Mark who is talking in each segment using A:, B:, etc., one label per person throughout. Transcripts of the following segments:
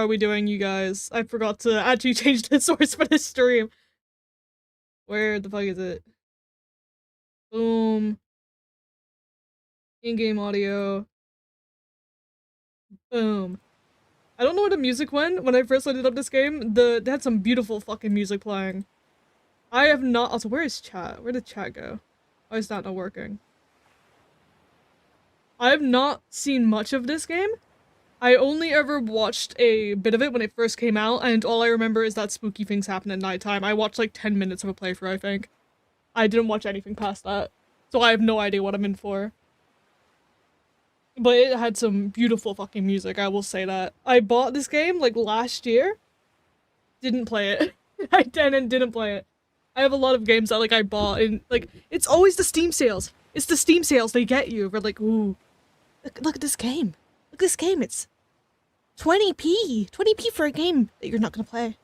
A: How are we doing, you guys? I forgot to actually change the source for this stream. Where the fuck is it? Boom. In-game audio. Boom. I don't know where the music went when I first loaded up this game. They had some beautiful fucking music playing. I have not- also, where is chat? Where did chat go? Why is that not working? I have not seen much of this game. I only ever watched a bit of it when it first came out, and all I remember is that spooky things happen at nighttime. I watched like 10 minutes of a playthrough, I think. I didn't watch anything past that, so I have no idea what I'm in for. But it had some beautiful fucking music, I will say that. I bought this game, like, last year. Didn't play it. I didn't play it. I have a lot of games that, like, I bought, and, like, it's always the Steam sales. It's the Steam sales they get you. We're like, ooh, look at this game. Look at this game, it's 20p. 20p for a game that you're not gonna play.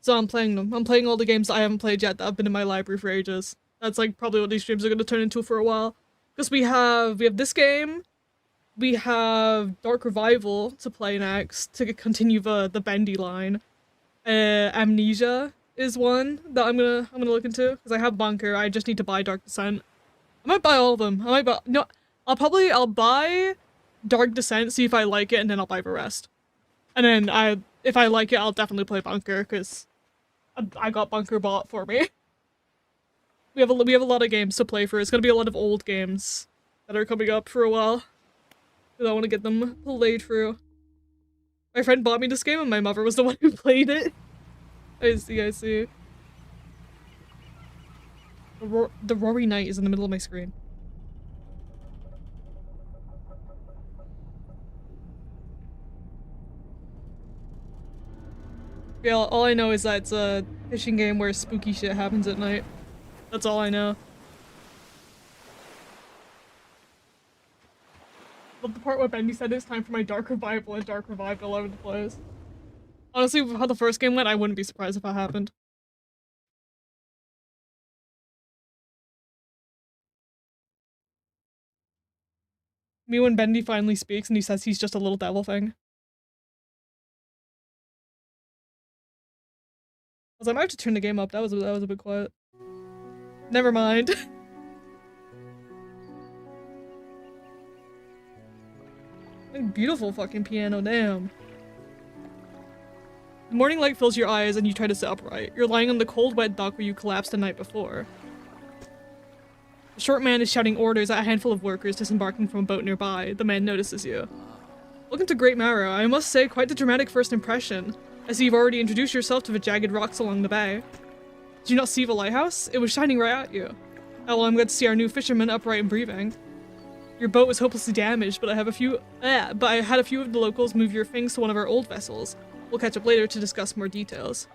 A: So I'm playing them. I'm playing all the games that I haven't played yet that have been in my library for ages. That's, like, probably what these streams are gonna turn into for a while. Because we have this game, we have Dark Revival to play next, to continue the Bendy line. Amnesia is one that I'm gonna look into, because I have Bunker, I just need to buy Dark Descent. I might buy all of them. No, I'll buy Dark Descent, see if I like it, and then I'll buy the rest. And then if I like it, I'll definitely play Bunker, because I got Bunker bought for me. We have a lot of games to play for. It's gonna be a lot of old games that are coming up for a while. Because I want to get them played through. My friend bought me this game and my mother was the one who played it. I see. The Rory Knight is in the middle of my screen. Yeah, all I know is that it's a fishing game where spooky shit happens at night. That's all I know. But the part where Bendy said it's time for my Dark Revival and Dark Revival all over the place. Honestly, with how the first game went, I wouldn't be surprised if that happened. Me when Bendy finally speaks and he says he's just a little devil thing. I was like, I might have to turn the game up. That was a bit quiet. Never mind. Beautiful fucking piano, damn. The morning light fills your eyes and you try to sit upright. You're lying on the cold, wet dock where you collapsed the night before. The short man is shouting orders at a handful of workers disembarking from a boat nearby. The man notices you. Welcome to Great Marrow. I must say, quite the dramatic first impression. I see you've already introduced yourself to the jagged rocks along the bay. Did you not see the lighthouse? It was shining right at you. Oh well, I'm glad to see our new fisherman upright and breathing. Your boat was hopelessly damaged, but I had a few of the locals move your things to one of our old vessels. We'll catch up later to discuss more details.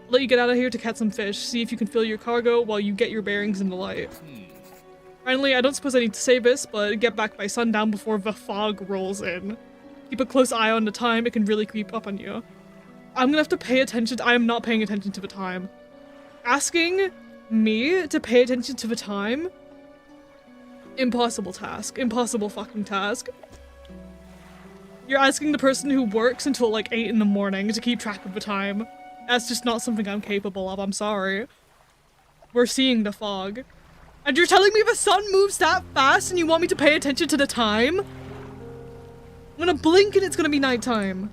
A: I'll let you get out of here to catch some fish, see if you can fill your cargo while you get your bearings in the light. Finally, I don't suppose I need to say this, but get back by sundown before the fog rolls in. Keep a close eye on the time, it can really creep up on you. I'm gonna have to pay attention I am not paying attention to the time. Asking me to pay attention to the time? Impossible task. Impossible fucking task. You're asking the person who works until like 8 in the morning to keep track of the time. That's just not something I'm capable of, I'm sorry. We're seeing the fog. And you're telling me the sun moves that fast and you want me to pay attention to the time? I'm gonna blink and it's gonna be nighttime.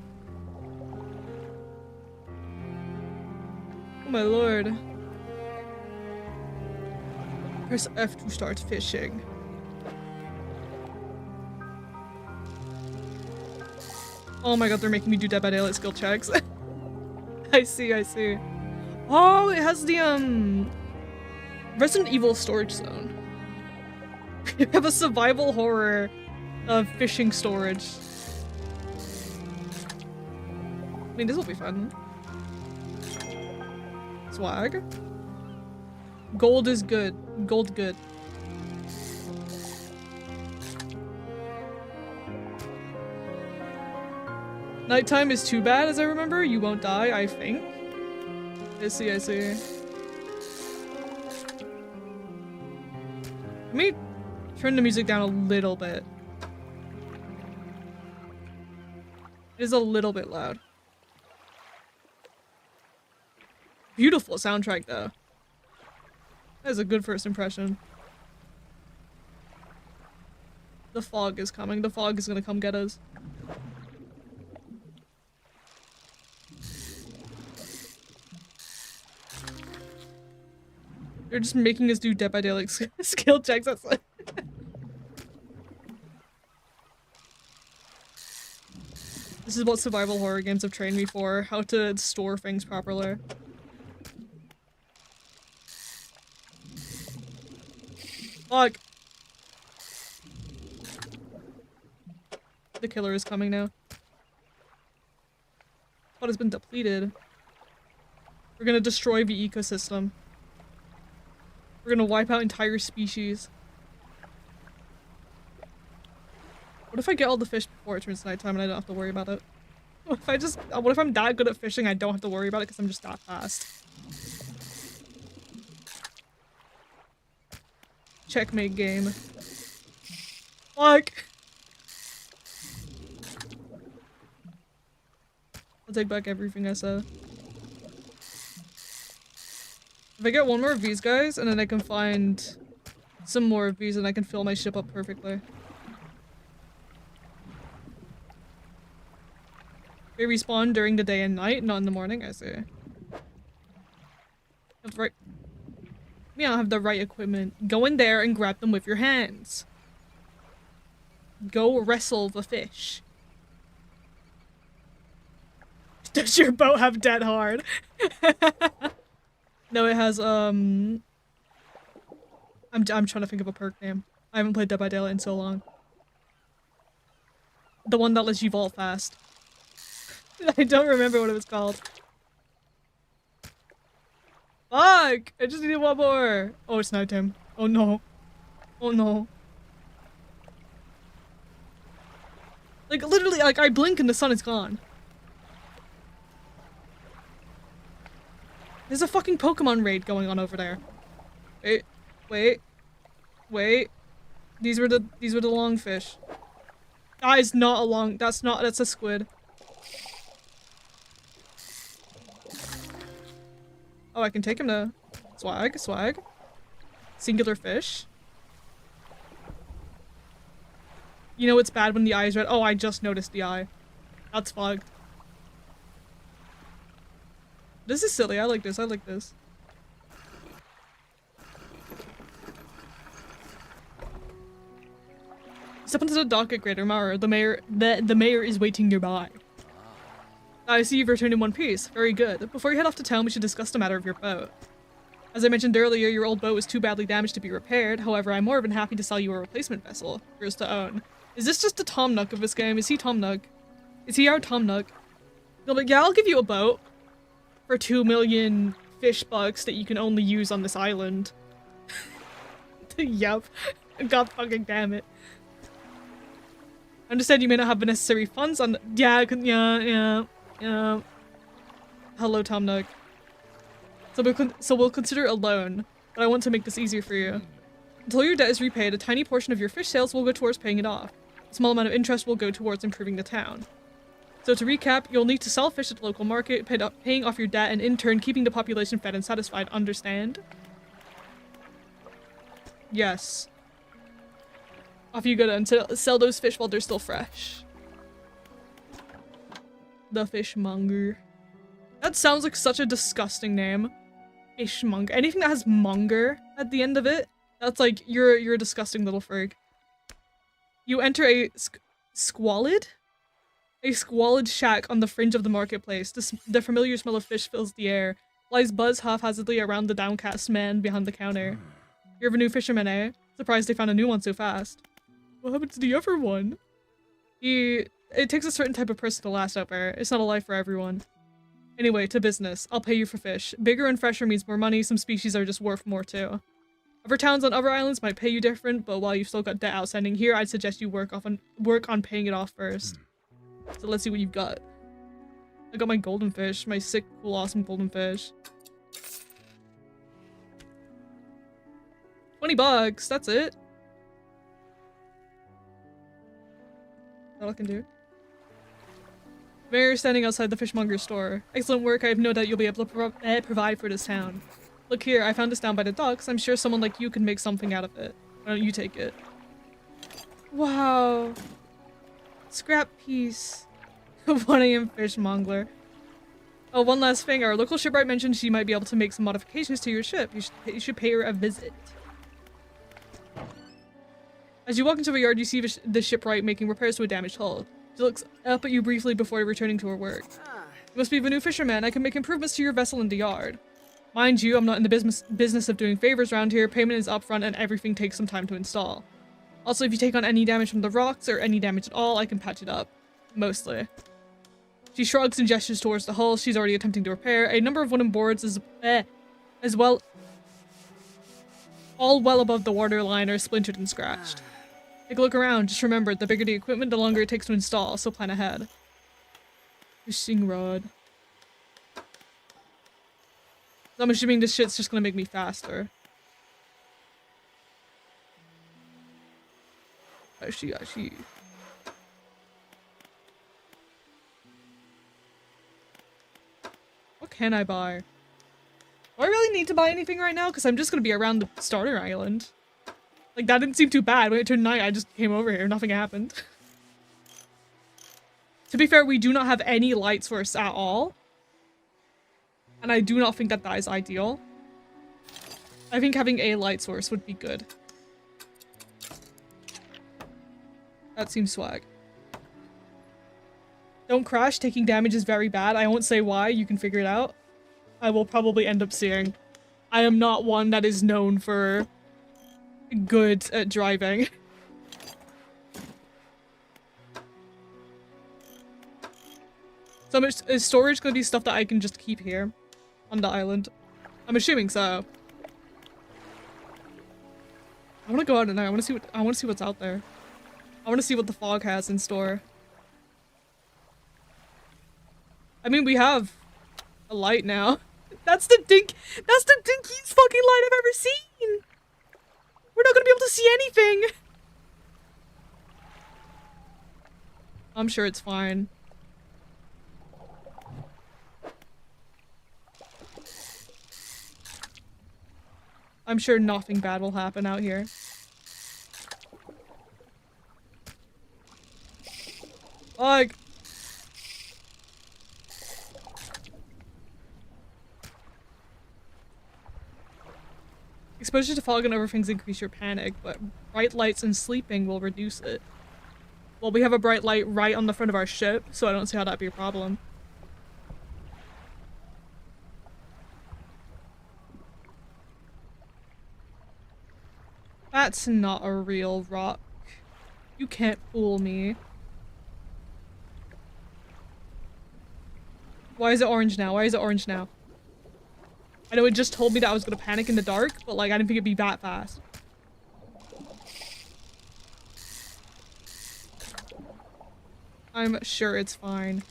A: Oh my lord. Press F to start fishing. Oh my god, they're making me do Dead by Daylight skill checks. I see. Oh, it has the, Resident Evil storage zone. We have a survival horror of fishing storage. I mean, this will be fun. Swag. Gold is good. Gold good. Nighttime is too bad, as I remember. You won't die, I think. I see. Let me turn the music down a little bit. It is a little bit loud. Beautiful soundtrack, though. That is a good first impression. The fog is coming. The fog is gonna come get us. They're just making us do Dead by Daylight skill checks. That's like this is what survival horror games have trained me for. How to store things properly. Fuck. The killer is coming now. Spot has been depleted. We're gonna destroy the ecosystem. We're gonna wipe out entire species. What if I get all the fish before it turns nighttime and I don't have to worry about it? What if I'm that good at fishing I don't have to worry about it because I'm just that fast? Checkmate game. Fuck! I'll take back everything I said. If I get one more of these guys, and then I can find some more of these, and I can fill my ship up perfectly. They respawn during the day and night, not in the morning, I see. Have the right- We don't have the right equipment. Go in there and grab them with your hands. Go wrestle the fish. Does your boat have dead hard? No, it has, I'm trying to think of a perk name. I haven't played Dead by Daylight in so long. The one that lets you vault fast. I don't remember what it was called. Fuck! I just needed one more! Oh, it's nighttime. Oh no. Oh no. Like, literally, like, I blink and the sun is gone. There's a fucking Pokemon raid going on over there. Wait, wait, wait. These were the longfish. That is not a long. That's a squid. Oh, I can take him to swag, swag. Singular fish. You know it's bad when the eye is red. Oh, I just noticed the eye. That's fucked. This is silly. I like this. I like this. Step onto the dock at Greater Mara. The mayor is waiting nearby. I see you've returned in one piece. Very good. Before you head off to town, we should discuss the matter of your boat. As I mentioned earlier, your old boat was too badly damaged to be repaired. However, I'm more than happy to sell you a replacement vessel. Yours to own. Is this just the Tom Nook of this game? Is he Tom Nook? Is he our Tom Nook? They're like, yeah, I'll give you a boat. For 2 million fish bucks that you can only use on this island. Yep. God fucking damn it. I understand you may not have the necessary funds on yeah. Hello, Tom Nook. So we'll consider a loan, but I want to make this easier for you. Until your debt is repaid, a tiny portion of your fish sales will go towards paying it off. A small amount of interest will go towards improving the town. So to recap, you'll need to sell fish at the local market, paying off your debt, and in turn keeping the population fed and satisfied. Understand? Yes. Off you go and sell those fish while they're still fresh. The fishmonger. That sounds like such a disgusting name. Fishmonger. Anything that has monger at the end of it, that's like, you're a disgusting little frig. You enter a squalid? A squalid shack on the fringe of the marketplace. The familiar smell of fish fills the air. Lies buzz haphazardly around the downcast man behind the counter. You're the new fisherman, eh? Surprised they found a new one so fast. What happened to the other one? It takes a certain type of person to last out there. It's not a life for everyone. Anyway, to business. I'll pay you for fish. Bigger and fresher means more money. Some species are just worth more too. Other towns on other islands might pay you different, but while you've still got debt outstanding here, I'd suggest you work on paying it off first. So let's see what you've got. I got my golden fish, my sick, cool, awesome golden fish. 20 bucks, that's it. That all I can do. Mayor standing outside the fishmonger's store. Excellent work. I have no doubt you'll be able to provide for this town. Look here, I found this down by the docks. I'm sure someone like you can make something out of it. Why don't you take it? Wow. Scrap piece. 1 AM fishmonger. Oh, one last thing. Our local shipwright mentioned she might be able to make some modifications to your ship. You should pay her a visit. As you walk into the yard, you see the shipwright making repairs to a damaged hull. She looks up at you briefly before returning to her work. You must be the new fisherman. I can make improvements to your vessel in the yard. Mind you, I'm not in the business of doing favors around here. Payment is upfront and everything takes some time to install. Also, if you take on any damage from the rocks or any damage at all, I can patch it up. Mostly. She shrugs and gestures towards the hull she's already attempting to repair. A number of wooden boards as well, all well above the waterline, are splintered and scratched. Take a look around. Just remember, the bigger the equipment, the longer it takes to install, so plan ahead. Fishing rod. So I'm assuming this shit's just gonna make me faster. Ashi. What can I buy? Do I really need to buy anything right now? Because I'm just gonna be around the starter island. Like, that didn't seem too bad. When it turned night, I just came over here. Nothing happened. To be fair, we do not have any light source at all. And I do not think that that is ideal. I think having a light source would be good. That seems swag. Don't crash. Taking damage is very bad. I won't say why. You can figure it out. I will probably end up seeing. I am not one that is known for good at driving. So is storage gonna be stuff that I can just keep here on the island? I'm assuming so. I want to go out at night. I want to see what's out there. I want to see what the fog has in store. I mean, we have a light now. That's the dinkiest fucking light I've ever seen. We're not gonna be able to see anything. I'm sure it's fine. I'm sure nothing bad will happen out here. Like, exposure to fog and overthings increase your panic, but bright lights and sleeping will reduce it. Well, we have a bright light right on the front of our ship, so I don't see how that'd be a problem. That's not a real rock. You can't fool me. Why is it orange now? Why is it orange now? I know it just told me that I was gonna panic in the dark, but like I didn't think it'd be that fast. I'm sure it's fine.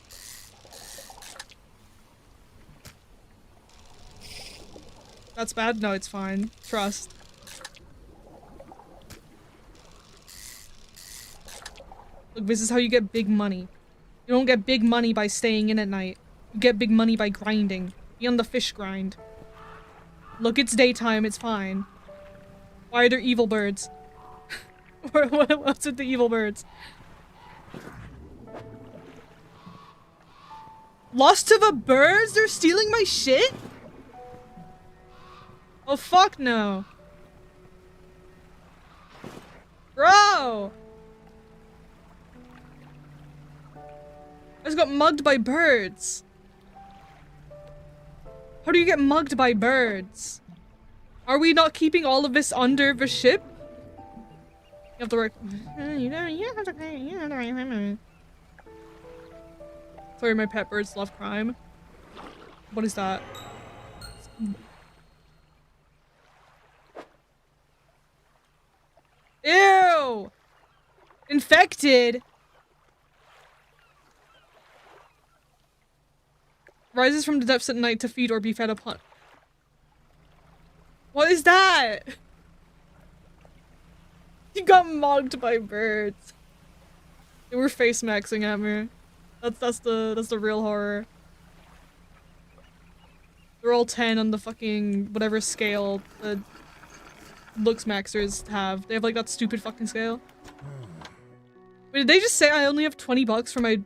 A: That's bad? No, it's fine. Trust. Look, this is how you get big money. You don't get big money by staying in at night. You get big money by grinding. Be on the fish grind. Look, it's daytime, it's fine. Why are there evil birds? What's with the evil birds? Lost to the birds? They're stealing my shit? Oh, fuck no. Bro! I just got mugged by birds. How do you get mugged by birds? Are we not keeping all of this under the ship? You have to work. Sorry, my pet birds love crime. What is that? Ew! Infected! Rises from the depths at night to feed or be fed upon. What is that? You got mugged by birds. They were face maxing at me. That's the real horror. They're all 10 on the fucking whatever scale the looks maxers have. They have like that stupid fucking scale. Wait, did they just say I only have 20 bucks for my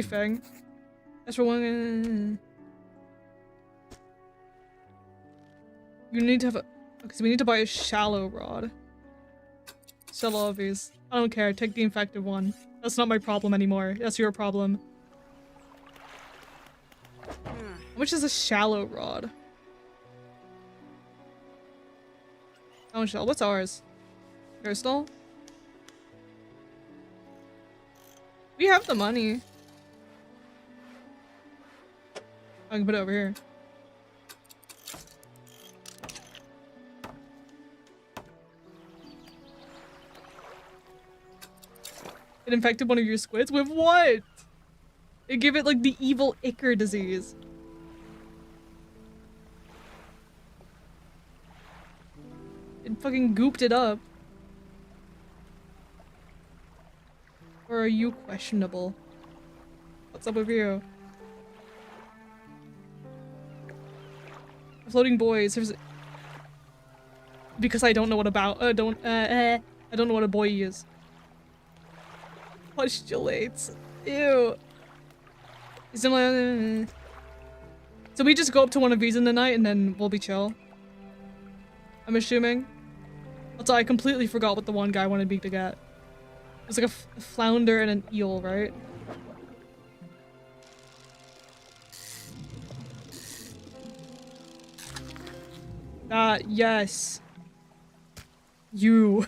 A: thing? That's for one. You need to have a. Okay, so we need to buy a shallow rod. Sell all of these. I don't care. Take the infected one. That's not my problem anymore. That's your problem. How much is a shallow rod? Oh, shell. What's ours? Crystal? We have the money. I can put it over here. It infected one of your squids? With what? It gave it like the evil ichor disease. It fucking gooped it up. Or are you questionable? What's up with you? Floating boys. Because I don't know what about. I don't know what a boy is. Postulates. Ew. So we just go up to one of these in the night and then we'll be chill. I'm assuming. Also, I completely forgot what the one guy wanted me to get. It was like a flounder and an eel, right? Yes. You.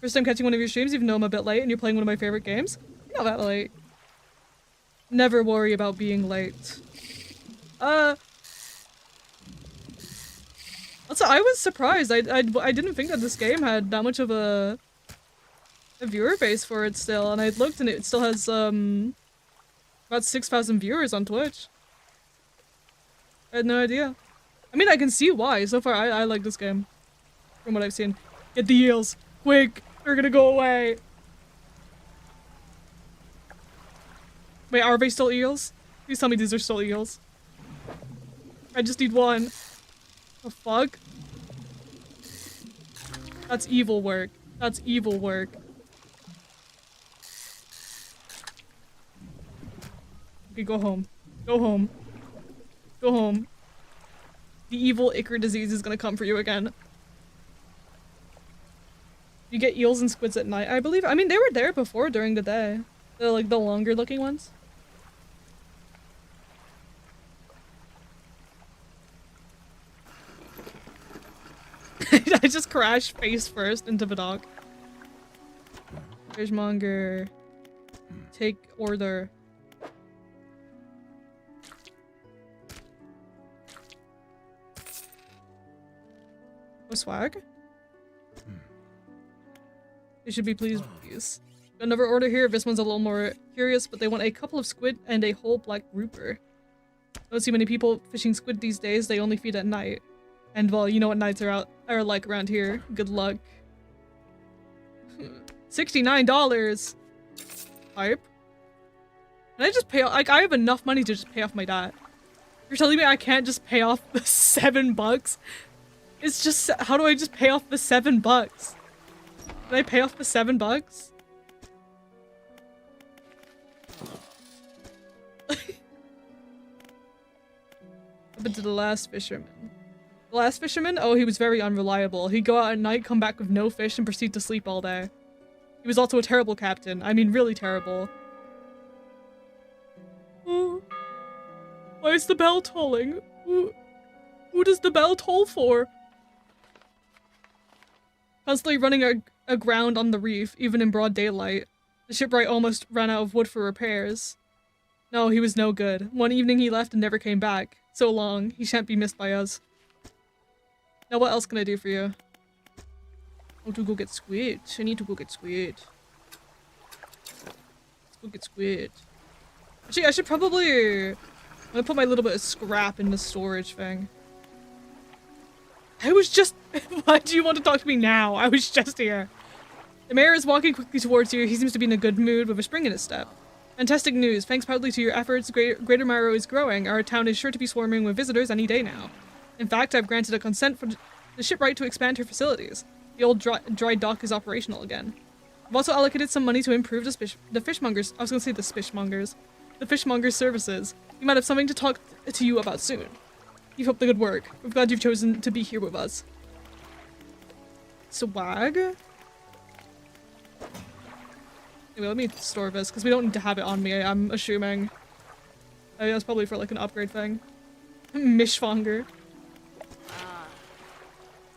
A: First time catching one of your streams, even though I'm a bit late and you're playing one of my favorite games? You're not that late. Never worry about being late. Also, I was surprised. I didn't think that this game had that much of a viewer base for it still, and I looked and it still has about 6,000 viewers on Twitch. I had no idea. I mean, I can see why. So far, I like this game. From what I've seen. Get the eels. Quick! They're gonna go away! Wait, are they still eels? Please tell me these are still eels. I just need one. The fuck? That's evil work. That's evil work. Okay, go home. Go home. Go home. The evil ichor disease is gonna come for you again. You get eels and squids at night, I believe. I mean, they were there before during the day. They're like the longer looking ones. I just crashed face first into the dock. Fishmonger. Take order. Oh, swag? They should be pleased with these. Got another order here. This one's a little more curious, but they want a couple of squid and a whole black grouper. Don't see many people fishing squid these days. They only feed at night. And well, you know what nights are like around here. Good luck. $69. Hype. Can I just pay off? Like, I have enough money to just pay off my debt. You're telling me I can't just pay off the $7? It's just, how do I just pay off the $7? Can I pay off the $7? Happened to the last fisherman. The last fisherman? Oh, he was very unreliable. He'd go out at night, come back with no fish, and proceed to sleep all day. He was also a terrible captain. I mean, really terrible. Oh. Why is the bell tolling? Who does the bell toll for? Constantly running aground on the reef, even in broad daylight. The shipwright almost ran out of wood for repairs. No, he was no good. One evening he left and never came back. So long. He shan't be missed by us. Now what else can I do for you? I want to go get squid. I need to go get squid. Let's go get squid. Actually, I should probably... I'm gonna put my little bit of scrap in the storage thing. I was just- Why do you want to talk to me now? I was just here. The mayor is walking quickly towards you. He seems to be in a good mood with a spring in his step. Fantastic news. Thanks partly to your efforts, Greater Myro is growing. Our town is sure to be swarming with visitors any day now. In fact, I've granted a consent for the shipwright to expand her facilities. The old dry dock is operational again. I've also allocated some money to improve the fishmongers. I was gonna say the fishmongers. The fishmongers' services. We might have something to talk to you about soon. Keep up the good work. We're glad you've chosen to be here with us. Swag? Anyway, let me store this, because we don't need to have it on me, I'm assuming. That's probably for like an upgrade thing. Mishfonger.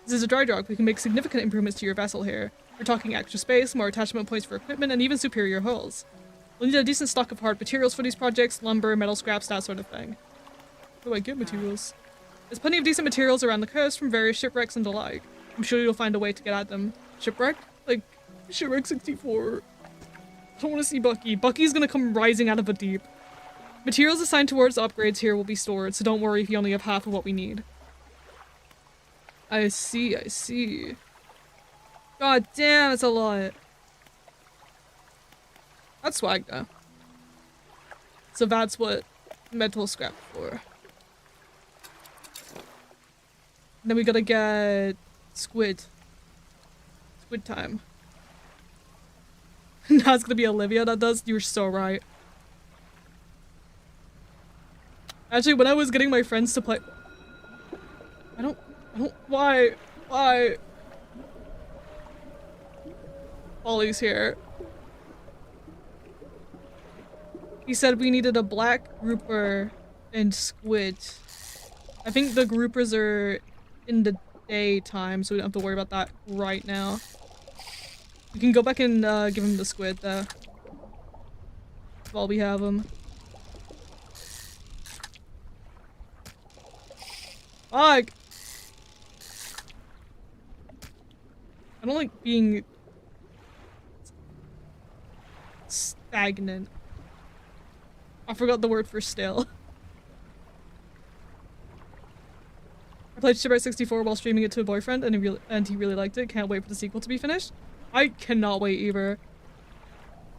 A: This is a dry dock. We can make significant improvements to your vessel here. We're talking extra space, more attachment points for equipment, and even superior hulls. We'll need a decent stock of hard materials for these projects, lumber, metal scraps, that sort of thing. How do I get materials? There's plenty of decent materials around the coast from various shipwrecks and the like. I'm sure you'll find a way to get at them. Shipwreck? Like, Shipwreck 64. I don't want to see Bucky. Bucky's gonna come rising out of the deep. Materials assigned towards upgrades here will be stored, so don't worry if you only have half of what we need. I see, I see. God damn, that's a lot. That's swag though. So that's what metal scrap for. And then we gotta get squid. Squid time. Now it's gonna be Olivia that does. You're so right. Actually, when I was getting my friends to play, why? Ollie's here. He said we needed a black grouper and squid. I think the groupers are in the daytime, so we don't have to worry about that right now. We can go back and give him the squid though, while we have him. Fuck! I don't like being stagnant. I forgot the word for still. I played Shipwright 64 while streaming it to a boyfriend, and he really liked it. Can't wait for the sequel to be finished. I cannot wait either.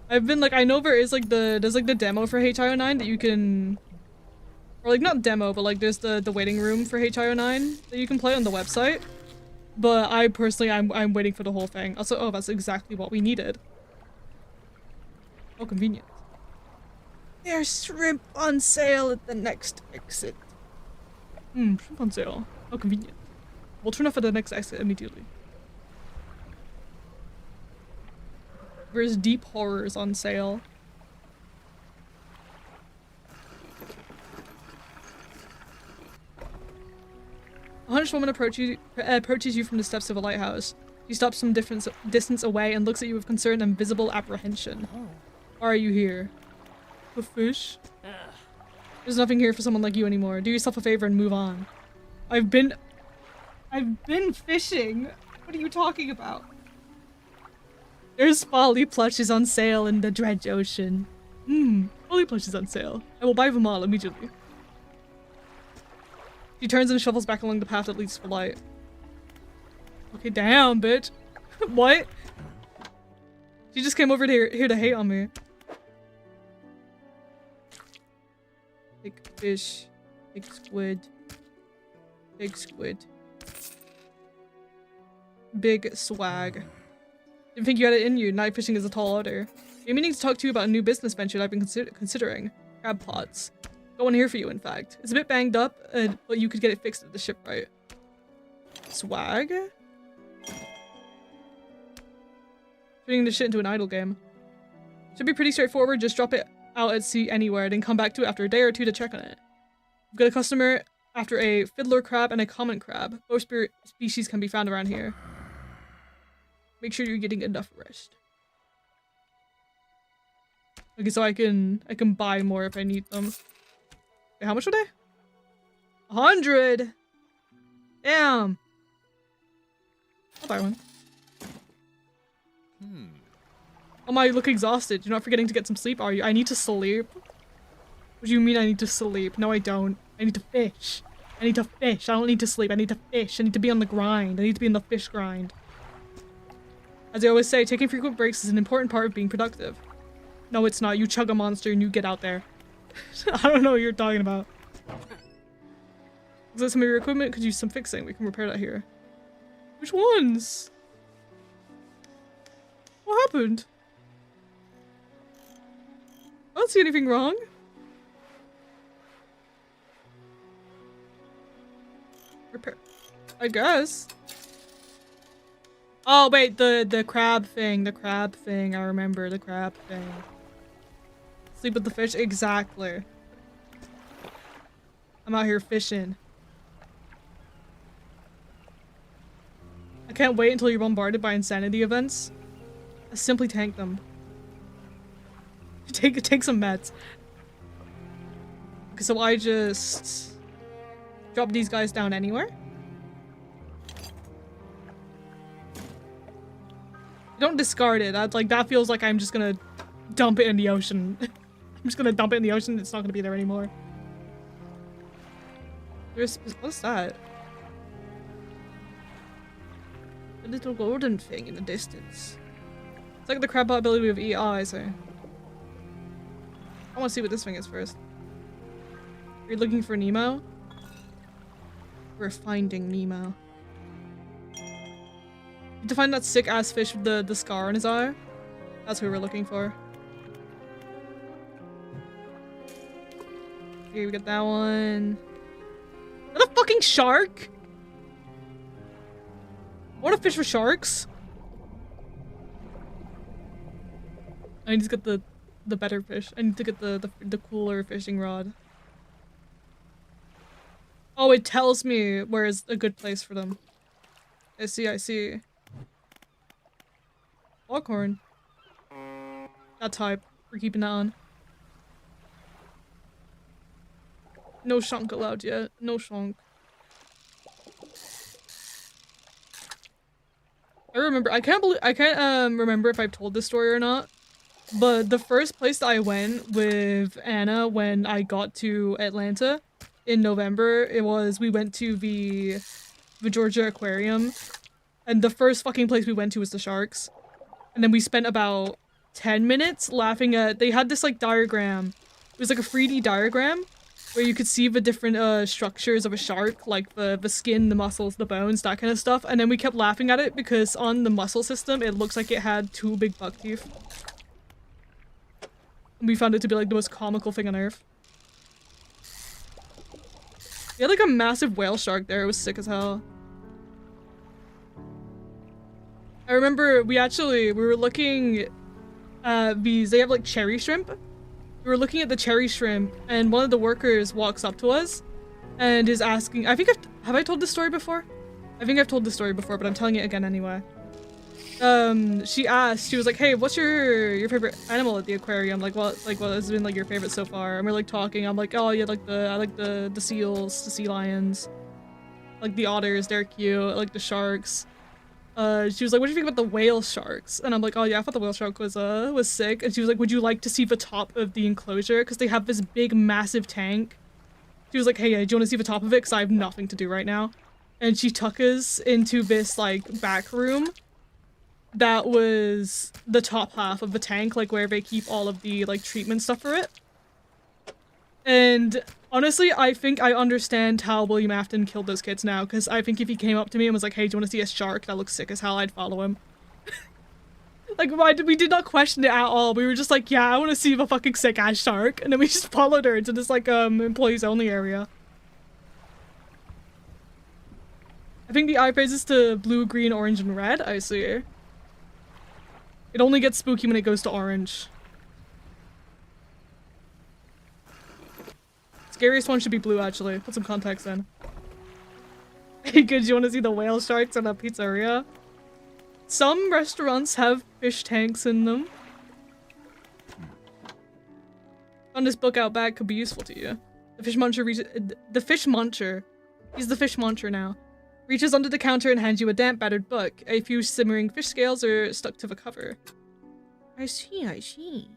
A: I've been like, I know there's like the demo for HIO9 that you can, or like not demo, but like there's the waiting room for HIO9 that you can play on the website. But I personally, I'm waiting for the whole thing. Also, oh, that's exactly what we needed. Oh, convenient. There's shrimp on sale at the next exit. Shrimp on sale. How convenient. We'll turn off at the next exit immediately. There's deep horrors on sale. A Hunnish woman approaches you from the steps of a lighthouse. She stops some distance away and looks at you with concern and visible apprehension. Why are you here? A fish? There's nothing here for someone like you anymore. Do yourself a favor and move on. I've been fishing. What are you talking about? There's folly plushes on sale in the Dredge Ocean. Folly plushes on sale. I will buy them all immediately. She turns and shuffles back along the path that leads to the light. Okay, damn, bitch. What? She just came over here to hate on me. Big fish. Big squid. Big squid. Big swag. Didn't think you had it in you. Night fishing is a tall order. I'm meaning to talk to you about a new business venture that I've been considering. Crab pots. Got one here for you, in fact. It's a bit banged up, but you could get it fixed at the shipwright. Swag? Turning this shit into an idle game. Should be pretty straightforward. Just drop it out at sea anywhere, then come back to it after a day or two to check on it. We've got a customer after a fiddler crab and a common crab. Both species can be found around here. Make sure you're getting enough rest. Okay, so I can buy more if I need them. Wait, how much were they? 100! Damn! I'll buy one. Oh my, you look exhausted. You're not forgetting to get some sleep, are you? I need to sleep? What do you mean I need to sleep? No, I don't. I need to fish. I need to fish. I don't need to sleep. I need to fish. I need to be on the grind. I need to be in the fish grind. As I always say, taking frequent breaks is an important part of being productive. No, it's not. You chug a monster and you get out there. I don't know what you're talking about. Is that some of your equipment? Could use some fixing. We can repair that here. Which ones? What happened? I don't see anything wrong. Repair. I guess. Oh wait, the crab thing. The crab thing. I remember the crab thing. Sleep with the fish? Exactly. I'm out here fishing. I can't wait until you're bombarded by insanity events. I simply tank them. Take some meds. Okay, so I just drop these guys down anywhere. Don't discard it. That's like, that feels like I'm just gonna dump it in the ocean. I'm just gonna dump it in the ocean. It's not gonna be there anymore. What's that? A little golden thing in the distance. It's like the crab ability of EI, so. I want to see what this thing is first. Are you looking for Nemo? We're finding Nemo. To find that sick ass fish with the scar on his eye. That's who we're looking for. Okay, we got that one. Is that a fucking shark? What a fish for sharks? I need to get the better fish. I need to get the cooler fishing rod. Oh, it tells me where is a good place for them. I see, I see. Foghorn. That type. We're keeping that on. No shonk allowed yet. No shonk. I can't remember if I've told this story or not. But the first place that I went with Anna when I got to Atlanta in November, we went to the Georgia Aquarium. And the first fucking place we went to was the sharks. And then we spent about 10 minutes laughing at, they had this like diagram. It was like a 3D diagram where you could see the different structures of a shark, like the skin, the muscles, the bones, that kind of stuff. And then we kept laughing at it because on the muscle system, it looks like it had 2 big buck teeth. And we found it to be like the most comical thing on earth. We had like a massive whale shark there. It was sick as hell. I remember we were looking at these, they have like cherry shrimp. We were looking at the cherry shrimp and one of the workers walks up to us and is asking, have I told this story before? I think I've told this story before, but I'm telling it again anyway. She was like, hey, what's your favorite animal at the aquarium? Like what has been like your favorite so far? And we're like talking, I'm like, oh yeah, I like the seals, the sea lions, like the otters, they're cute, I like the sharks. She was like, what do you think about the whale sharks? And I'm like, oh yeah, I thought the whale shark was sick. And she was like, would you like to see the top of the enclosure? Because they have this big, massive tank. She was like, hey, do you want to see the top of it? Because I have nothing to do right now. And she took us into this, like, back room that was the top half of the tank, like, where they keep all of the, like, treatment stuff for it. And honestly, I think I understand how William Afton killed those kids now, because I think if he came up to me and was like, hey, do you want to see a shark that looks sick as hell, I'd follow him. Like, we did not question it at all. We were just like, yeah, I want to see the fucking sick ass shark. And then we just followed her into this, like, employees only area. I think the eye phases to blue, green, orange, and red. I see. It only gets spooky when it goes to orange. Scariest one should be blue, actually. Put some context in. Hey, good, you want to see the whale sharks at a pizzeria? Some restaurants have fish tanks in them. Found this book out back, could be useful to you. The fish muncher. He's the fish muncher now. Reaches under the counter and hands you a damp, battered book. A few simmering fish scales are stuck to the cover. I see, I see.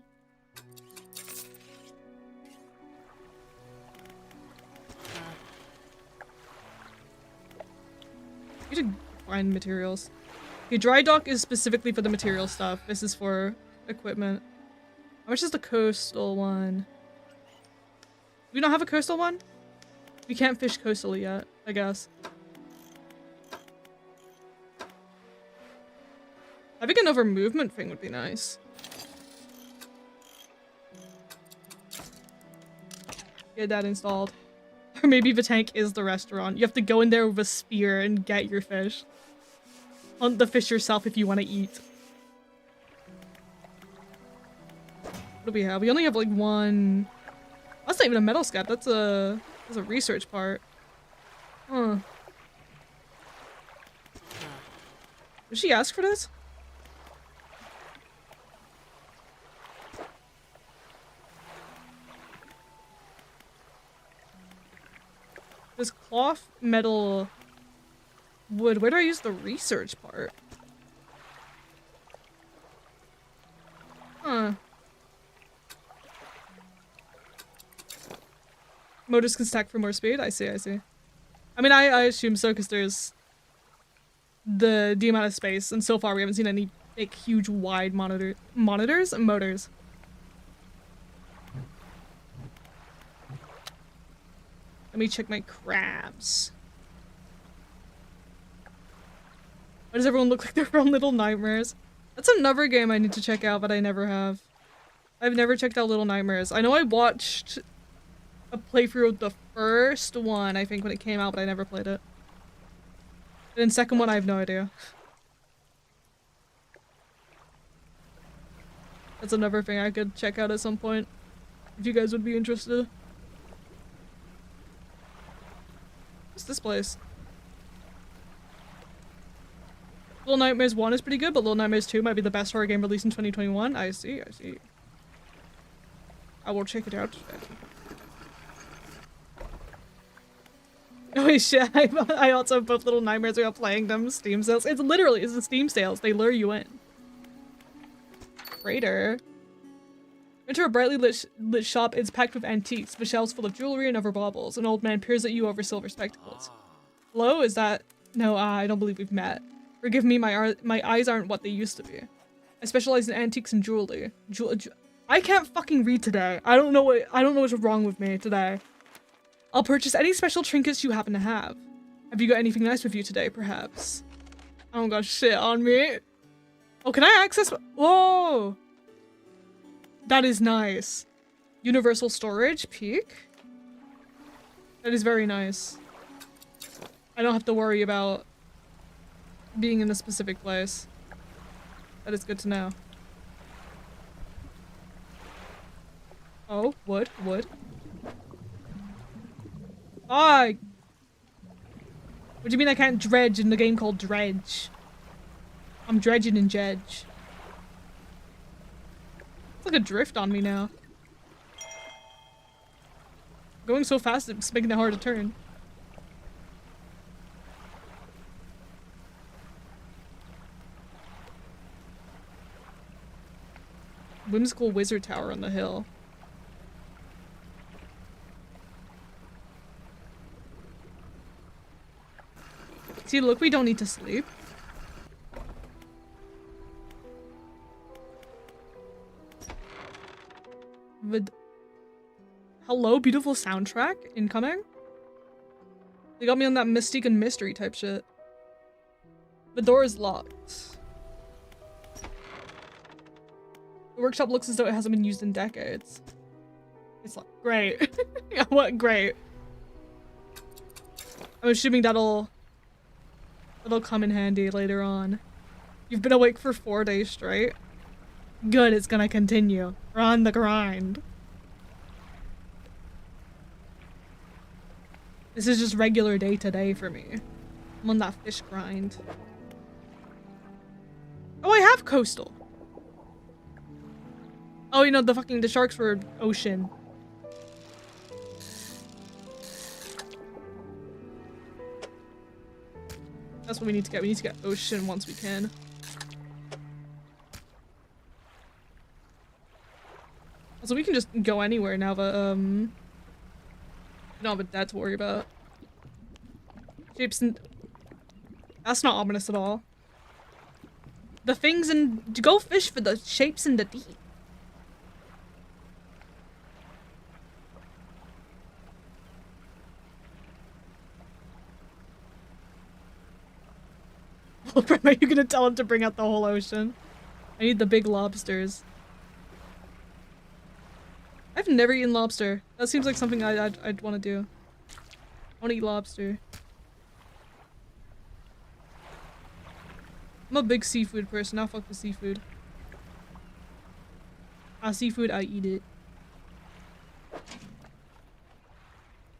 A: You should find materials. Okay, dry dock is specifically for the material stuff. This is for equipment. How much is the coastal one? We don't have a coastal one? We can't fish coastal yet, I guess. Having another movement thing would be nice. Get that installed. Or maybe the tank is the restaurant. You have to go in there with a spear and get your fish. Hunt the fish yourself if you want to eat. What do we have? We only have like one... That's not even a metal scap. That's a research part. Huh. Did she ask for this? This cloth, metal, wood. Where do I use the research part? Huh. Motors can stack for more speed? I see, I see. I mean, I assume so because there's the amount of space, and so far we haven't seen any big, huge, wide motors. Let me check my crabs. Why does everyone look like they're from Little Nightmares? That's another game I need to check out, but I never have. I've never checked out Little Nightmares. I know I watched a playthrough of the first one, I think, when it came out, but I never played it. And then second one, I have no idea. That's another thing I could check out at some point, if you guys would be interested. What's this place? Little Nightmares 1 is pretty good, but Little Nightmares 2 might be the best horror game released in 2021. I see, I see. I will check it out. Oh shit, I also have both Little Nightmares without playing them. Steam sales. It's the Steam sales. They lure you in. Freighter. Enter a brightly lit shop. It's packed with antiques, the shelves full of jewelry and other baubles. An old man peers at you over silver spectacles. Hello, is that... No, I don't believe we've met. Forgive me, my eyes aren't what they used to be. I specialize in antiques and jewelry. I can't fucking read today. I don't know what's wrong with me today. I'll purchase any special trinkets you happen to have. Have you got anything nice with you today, perhaps? I don't got shit on me. Oh, can I access? Whoa! That is nice. Universal storage, peak? That is very nice. I don't have to worry about being in a specific place. That is good to know. Oh, wood. What do you mean I can't dredge in the game called Dredge? I'm dredging in Dredge. It's like a drift on me now. Going so fast it's making it hard to turn. Whimsical wizard tower on the hill. See, look, we don't need to sleep. Hello, beautiful soundtrack incoming. They got me on that mystique and mystery type shit. The door is locked. The workshop looks as though it hasn't been used in decades. It's like, great. Yeah, what? Great. I'm assuming that'll come in handy later on. You've been awake for 4 days straight. Good, it's gonna continue. We're on the grind. This is just regular day to day for me. I'm on that fish grind. Oh, I have coastal. Oh, you know, the sharks were ocean. That's what we need to get. We need to get ocean once we can. So we can just go anywhere now, but we don't have a debt to worry about. Shapes and That's not ominous at all. The things and go fish for the shapes in the deep. Are you gonna tell him to bring out the whole ocean? I need the big lobsters. I've never eaten lobster. That seems like something I'd want to do. I want to eat lobster. I'm a big seafood person. I'll fuck with seafood. Seafood, I eat it.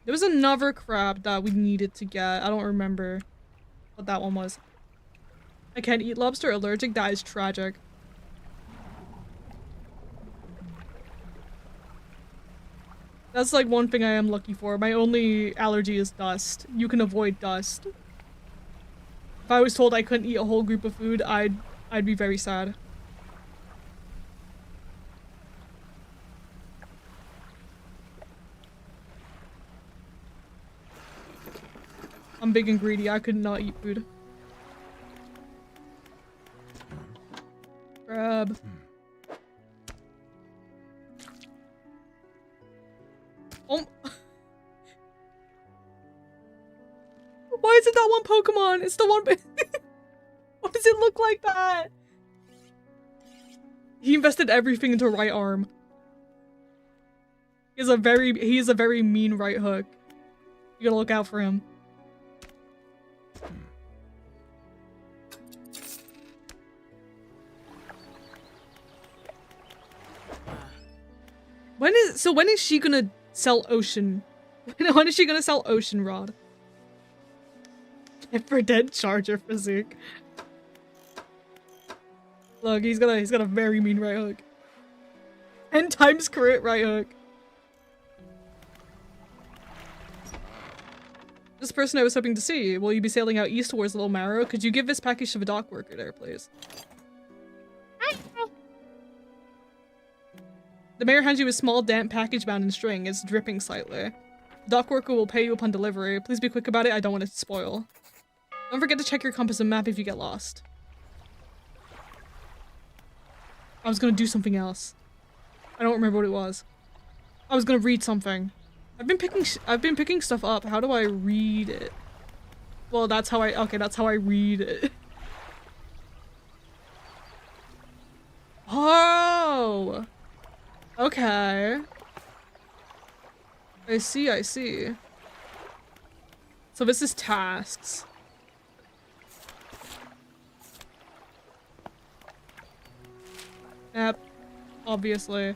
A: There was another crab that we needed to get. I don't remember what that one was. I can't eat lobster. Allergic. That is tragic. That's like one thing I am lucky for. My only allergy is dust. You can avoid dust. If I was told I couldn't eat a whole group of food, I'd be very sad. I'm big and greedy. I could not eat food. Crab. Oh. Why is it that one Pokemon? It's the one. Why does it look like that? He invested everything into right arm. He is a very mean right hook. You gotta look out for him. When is she gonna sell Ocean? When is she gonna sell Ocean Rod? For dead charger physique. Look, he's got a very mean right hook. 10 times crit right hook. This person I was hoping to see. Will you be sailing out east towards Little Marrow? Could you give this package to the dock worker there, please? The mayor hands you a small, damp package bound in string. It's dripping slightly. The dock worker will pay you upon delivery. Please be quick about it. I don't want it to spoil. Don't forget to check your compass and map if you get lost. I was gonna do something else. I don't remember what it was. I was gonna read something. I've been picking stuff up. How do I read it? Well, that's how I read it. Oh! Okay. I see. So this is tasks. Yep. Obviously.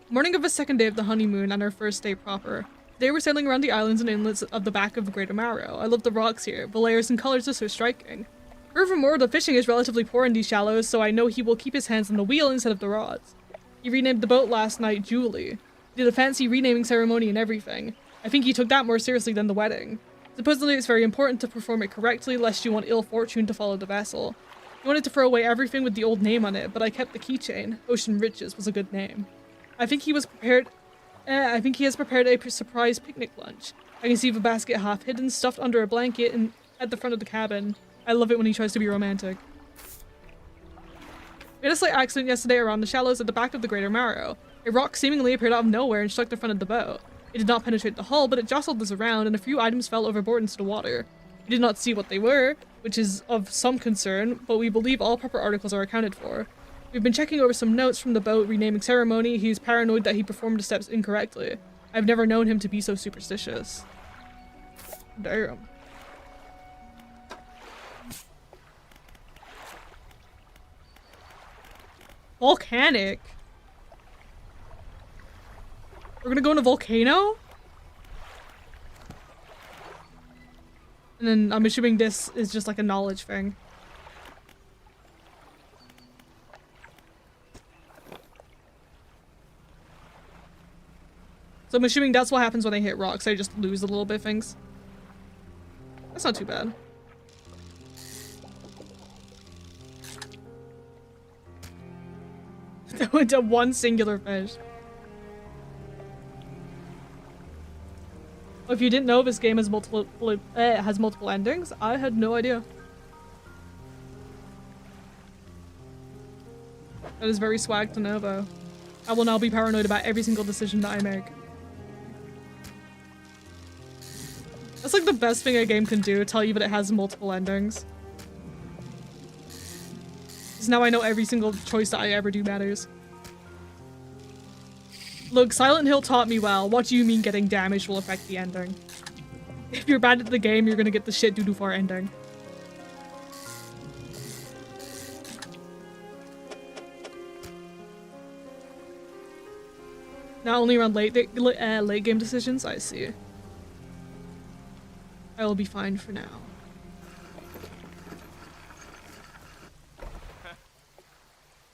A: Morning of the second day of the honeymoon and our first day proper. Today we're sailing around the islands and inlets of the back of the Greater Marrow. I love the rocks here. The layers and colors are so striking. Furthermore, the fishing is relatively poor in these shallows, so I know he will keep his hands on the wheel instead of the rods. He renamed the boat last night Julie. He did a fancy renaming ceremony and everything. I think he took that more seriously than the wedding. Supposedly it's very important to perform it correctly, lest you want ill fortune to follow the vessel. He wanted to throw away everything with the old name on it, but I kept the keychain. Ocean Riches was a good name. I think he has prepared a surprise picnic lunch. I can see the basket half hidden, stuffed under a blanket and at the front of the cabin. I love it when he tries to be romantic. We had a slight accident yesterday around the shallows at the back of the Greater Marrow. A rock seemingly appeared out of nowhere and struck the front of the boat. It did not penetrate the hull, but it jostled us around and a few items fell overboard into the water. We did not see what they were, which is of some concern, but we believe all proper articles are accounted for. We've been checking over some notes from the boat renaming ceremony. He's paranoid that he performed the steps incorrectly. I've never known him to be so superstitious. Damn. Volcanic? We're gonna go in a volcano? And then I'm assuming this is just like a knowledge thing. So I'm assuming that's what happens when I hit rocks. I just lose a little bit of things. That's not too bad. That went to one singular fish. If you didn't know this game has multiple endings, I had no idea. That is very swag to know, though. I will now be paranoid about every single decision that I make. That's like the best thing a game can do, tell you that it has multiple endings. Because now I know every single choice that I ever do matters. Look, Silent Hill taught me well. What do you mean getting damaged will affect the ending? If you're bad at the game, you're gonna get the shit doo-doo far ending. Not only around late game decisions, I see. I will be fine for now.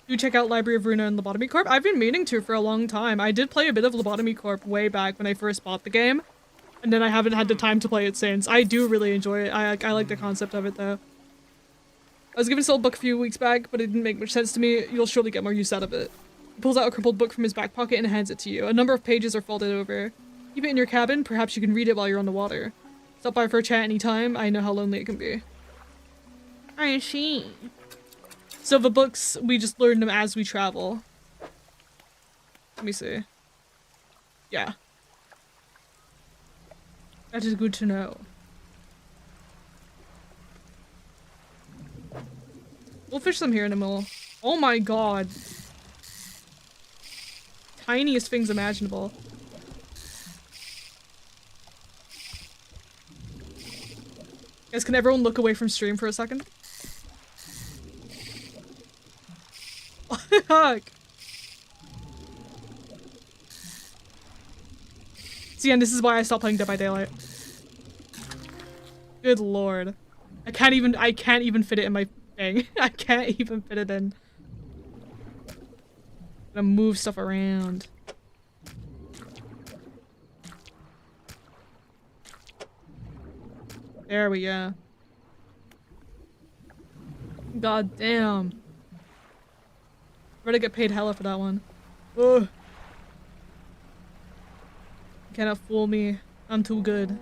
A: Do check out Library of Runa and Lobotomy Corp. I've been meaning to for a long time. I did play a bit of Lobotomy Corp way back when I first bought the game. And then I haven't had the time to play it since. I do really enjoy it. I like the concept of it though. I was given this old book a few weeks back, but it didn't make much sense to me. You'll surely get more use out of it. He pulls out a crumpled book from his back pocket and hands it to you. A number of pages are folded over. Keep it in your cabin. Perhaps you can read it while you're on the water. Stop by for a chat anytime. I know how lonely it can be. I see. So the books, we just learn them as we travel. Let me see. Yeah. That is good to know. We'll fish them here in a middle. Oh my god. Tiniest things imaginable. Guys, can everyone look away from stream for a second? Fuck. See, and this is why I stopped playing Dead by Daylight. Good lord. I can't even fit it in my thing. I can't even fit it in. I'm gonna move stuff around. There we go. God damn. Better get paid hella for that one. Ugh. You cannot fool me. I'm too good.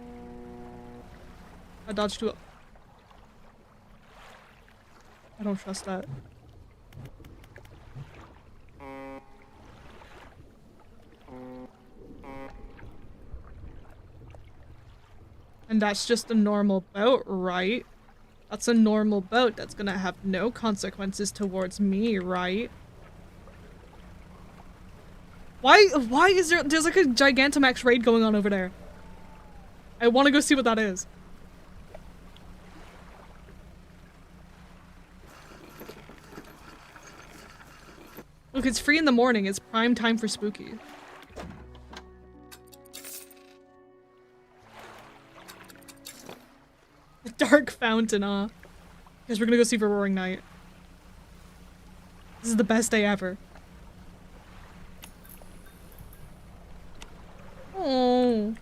A: I dodged too. I don't trust that. And that's just a normal boat, right? That's a normal boat that's gonna have no consequences towards me, right? Why is there's like a Gigantamax raid going on over there? I want to go see what that is. Look, it's free in the morning. It's prime time for spooky. The dark fountain, Because we're gonna go see for Roaring Night. This is the best day ever. Oh.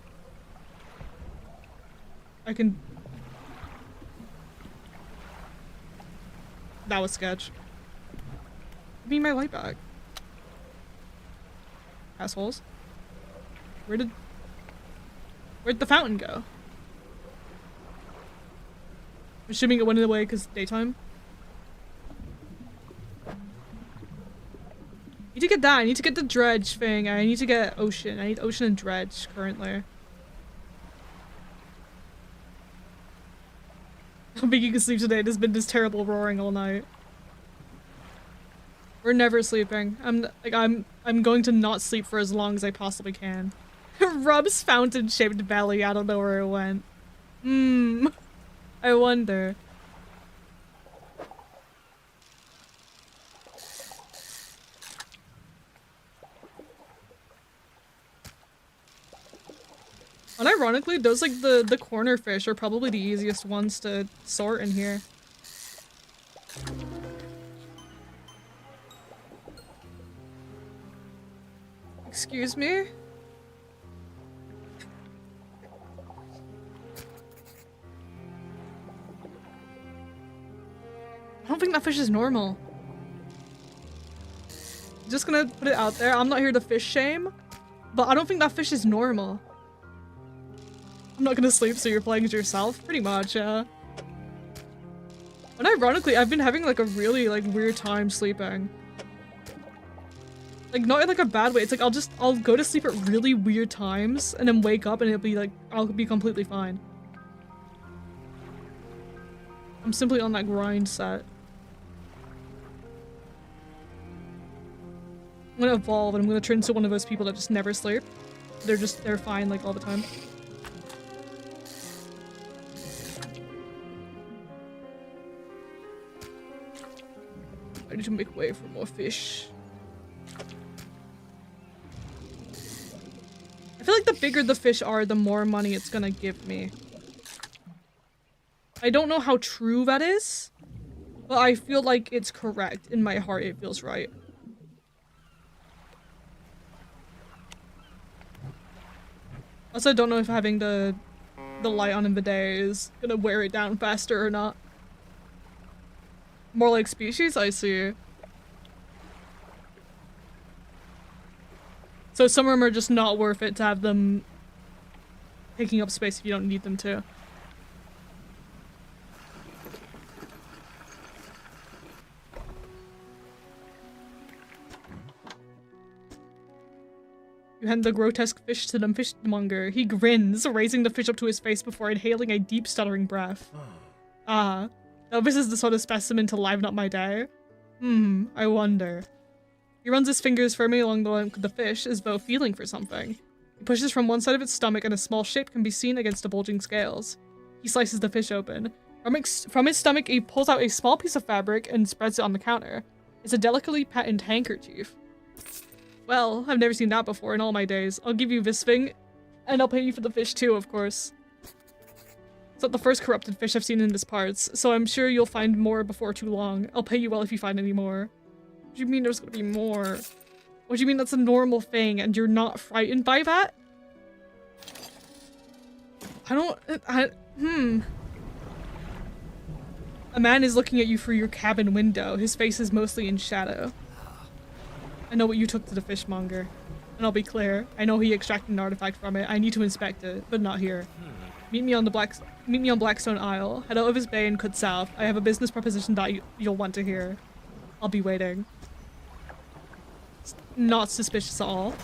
A: I can... That was sketch. Give me my light back. Assholes. Where'd the fountain go? I'm assuming it went away because daytime. I need to get that. I need to get the dredge thing. I need to get ocean. I need ocean and dredge currently. I don't think you can sleep today. There's been this terrible roaring all night. We're never sleeping. I'm going to not sleep for as long as I possibly can. Rub's fountain-shaped belly. I don't know where it went. I wonder. Unironically, those like the corner fish are probably the easiest ones to sort in here. Excuse me? I don't think that fish is normal. Just gonna put it out there. I'm not here to fish shame, but I don't think that fish is normal. I'm not gonna sleep, so you're playing as yourself? Pretty much, yeah. And ironically, I've been having like a really like weird time sleeping. Like not in like a bad way. It's like I'll go to sleep at really weird times and then wake up and it'll be like, I'll be completely fine. I'm simply on that grind set. I'm gonna evolve and I'm gonna turn into one of those people that just never sleep. They're fine like all the time. I need to make way for more fish. I feel like the bigger the fish are, the more money it's gonna give me. I don't know how true that is, but I feel like it's correct. In my heart, it feels right. Also, I don't know if having the light on in the day is gonna wear it down faster or not. More like species, I see. So some of them are just not worth it to have them taking up space if you don't need them to. You hand the grotesque fish to the fishmonger. He grins, raising the fish up to his face before inhaling a deep, stuttering breath. Ah. Now this is the sort of specimen to liven up my day. I wonder. He runs his fingers firmly along the length of the fish, as though feeling for something. He pushes from one side of its stomach and a small shape can be seen against the bulging scales. He slices the fish open. From its stomach, he pulls out a small piece of fabric and spreads it on the counter. It's a delicately patterned handkerchief. Well, I've never seen that before in all my days. I'll give you this thing, and I'll pay you for the fish too, of course. It's not the first corrupted fish I've seen in these parts, so I'm sure you'll find more before too long. I'll pay you well if you find any more. What do you mean there's gonna be more? What do you mean that's a normal thing and you're not frightened by that? A man is looking at you through your cabin window. His face is mostly in shadow. I know what you took to the fishmonger. And I'll be clear, I know he extracted an artifact from it. I need to inspect it, but not here. Meet me on Blackstone Isle. Head out of his bay and cut south. I have a business proposition that you'll want to hear. I'll be waiting. It's not suspicious at all.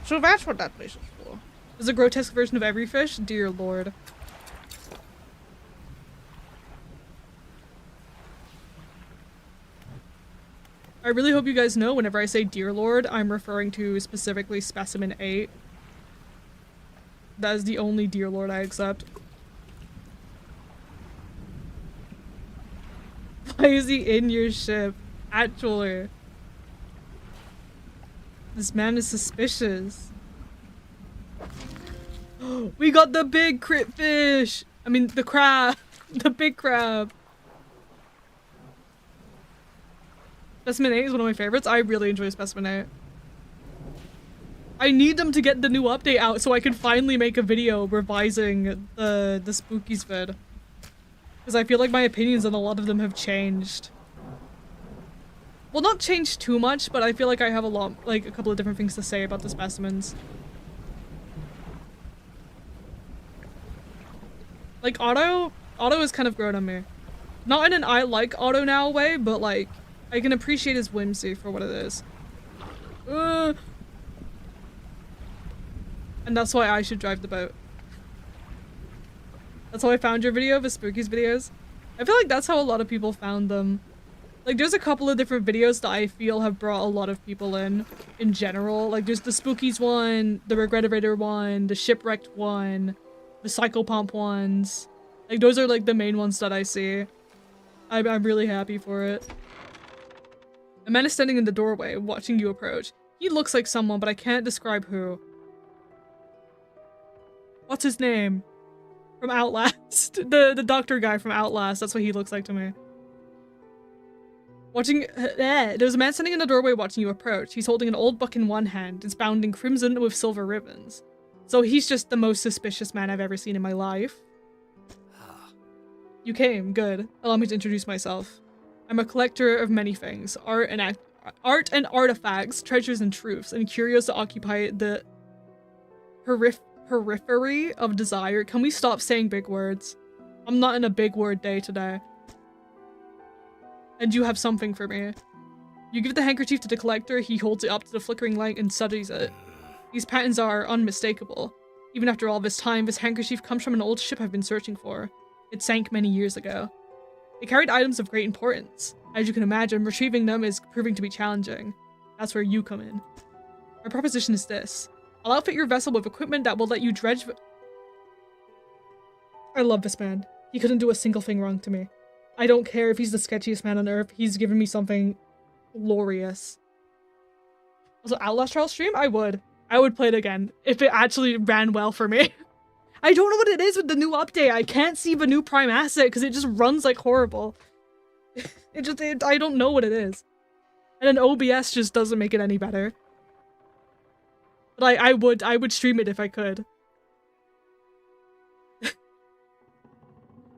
A: So that's what that place is for. There's a grotesque version of every fish? Dear lord. I really hope you guys know whenever I say dear lord, I'm referring to specifically specimen 8. That is the only dear lord I accept. Why is he in your ship? Actually. This man is suspicious. We got the big crit fish! I mean, the crab. The big crab. Specimen 8 is one of my favorites. I really enjoy Specimen 8. I need them to get the new update out so I can finally make a video revising the Spookies vid. Because I feel like my opinions on a lot of them have changed. Well, not changed too much, but I feel like I have a couple of different things to say about the specimens. Like, Otto has kind of grown on me. Not in an I like Otto now way, but like, I can appreciate his whimsy for what it is. And that's why I should drive the boat. That's how I found your video, the Spookies videos. I feel like that's how a lot of people found them. Like, there's a couple of different videos that I feel have brought a lot of people in general. Like, there's the Spookies one, the Regretavator one, the Shipwrecked one, the Psychopomp ones. Like, those are like the main ones that I see. I'm really happy for it. A man is standing in the doorway, watching you approach. He looks like someone, but I can't describe who. What's his name? From Outlast. The doctor guy from Outlast. That's what he looks like to me. There's a man standing in the doorway watching you approach. He's holding an old book in one hand. It's bound in crimson with silver ribbons. So he's just the most suspicious man I've ever seen in my life. You came. Good. Allow me to introduce myself. I'm a collector of many things. Art and artifacts, treasures and truths, and curious to occupy the periphery of desire. Can we stop saying big words? I'm not in a big word day today. And you have something for me. You give the handkerchief to the collector, he holds it up to the flickering light and studies it. These patterns are unmistakable. Even after all this time, this handkerchief comes from an old ship I've been searching for. It sank many years ago. It carried items of great importance. As you can imagine, retrieving them is proving to be challenging. That's where you come in. My proposition is this. I'll outfit your vessel with equipment that will let you dredge. I love this man. He couldn't do a single thing wrong to me. I don't care if he's the sketchiest man on earth. He's given me something glorious. Also, Outlast Trial stream? I would play it again if it actually ran well for me. I don't know what it is with the new update. I can't see the new Prime asset because it just runs like horrible. I don't know what it is. And then OBS just doesn't make it any better. But I would stream it if I could.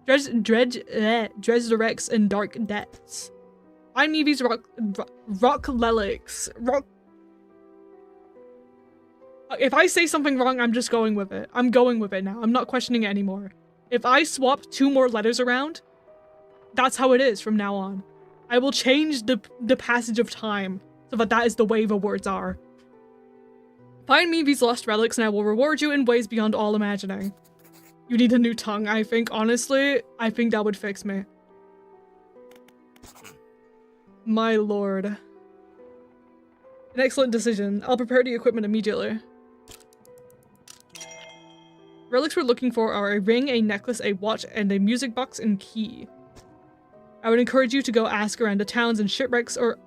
A: Dredge the Rex in Dark Depths. Find me these rock relics. If I say something wrong, I'm just going with it. I'm going with it now. I'm not questioning it anymore. If I swap 2 more letters around, that's how it is from now on. I will change the passage of time so that is the way the words are. Find me these lost relics and I will reward you in ways beyond all imagining. You need a new tongue, I think. Honestly, I think that would fix me. My lord. An excellent decision. I'll prepare the equipment immediately. Relics we're looking for are a ring, a necklace, a watch, and a music box and key. I would encourage you to go ask around the towns and shipwrecks or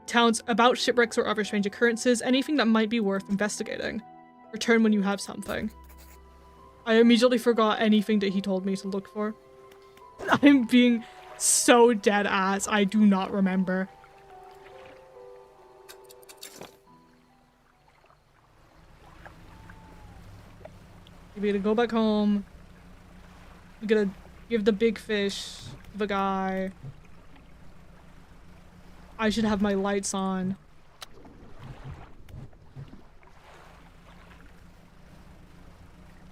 A: towns about shipwrecks or other strange occurrences, anything that might be worth investigating. Return when you have something. I immediately forgot anything that he told me to look for. I'm being so dead ass. I do not remember. We gotta go back home. We gotta give the big fish to the guy. I should have my lights on.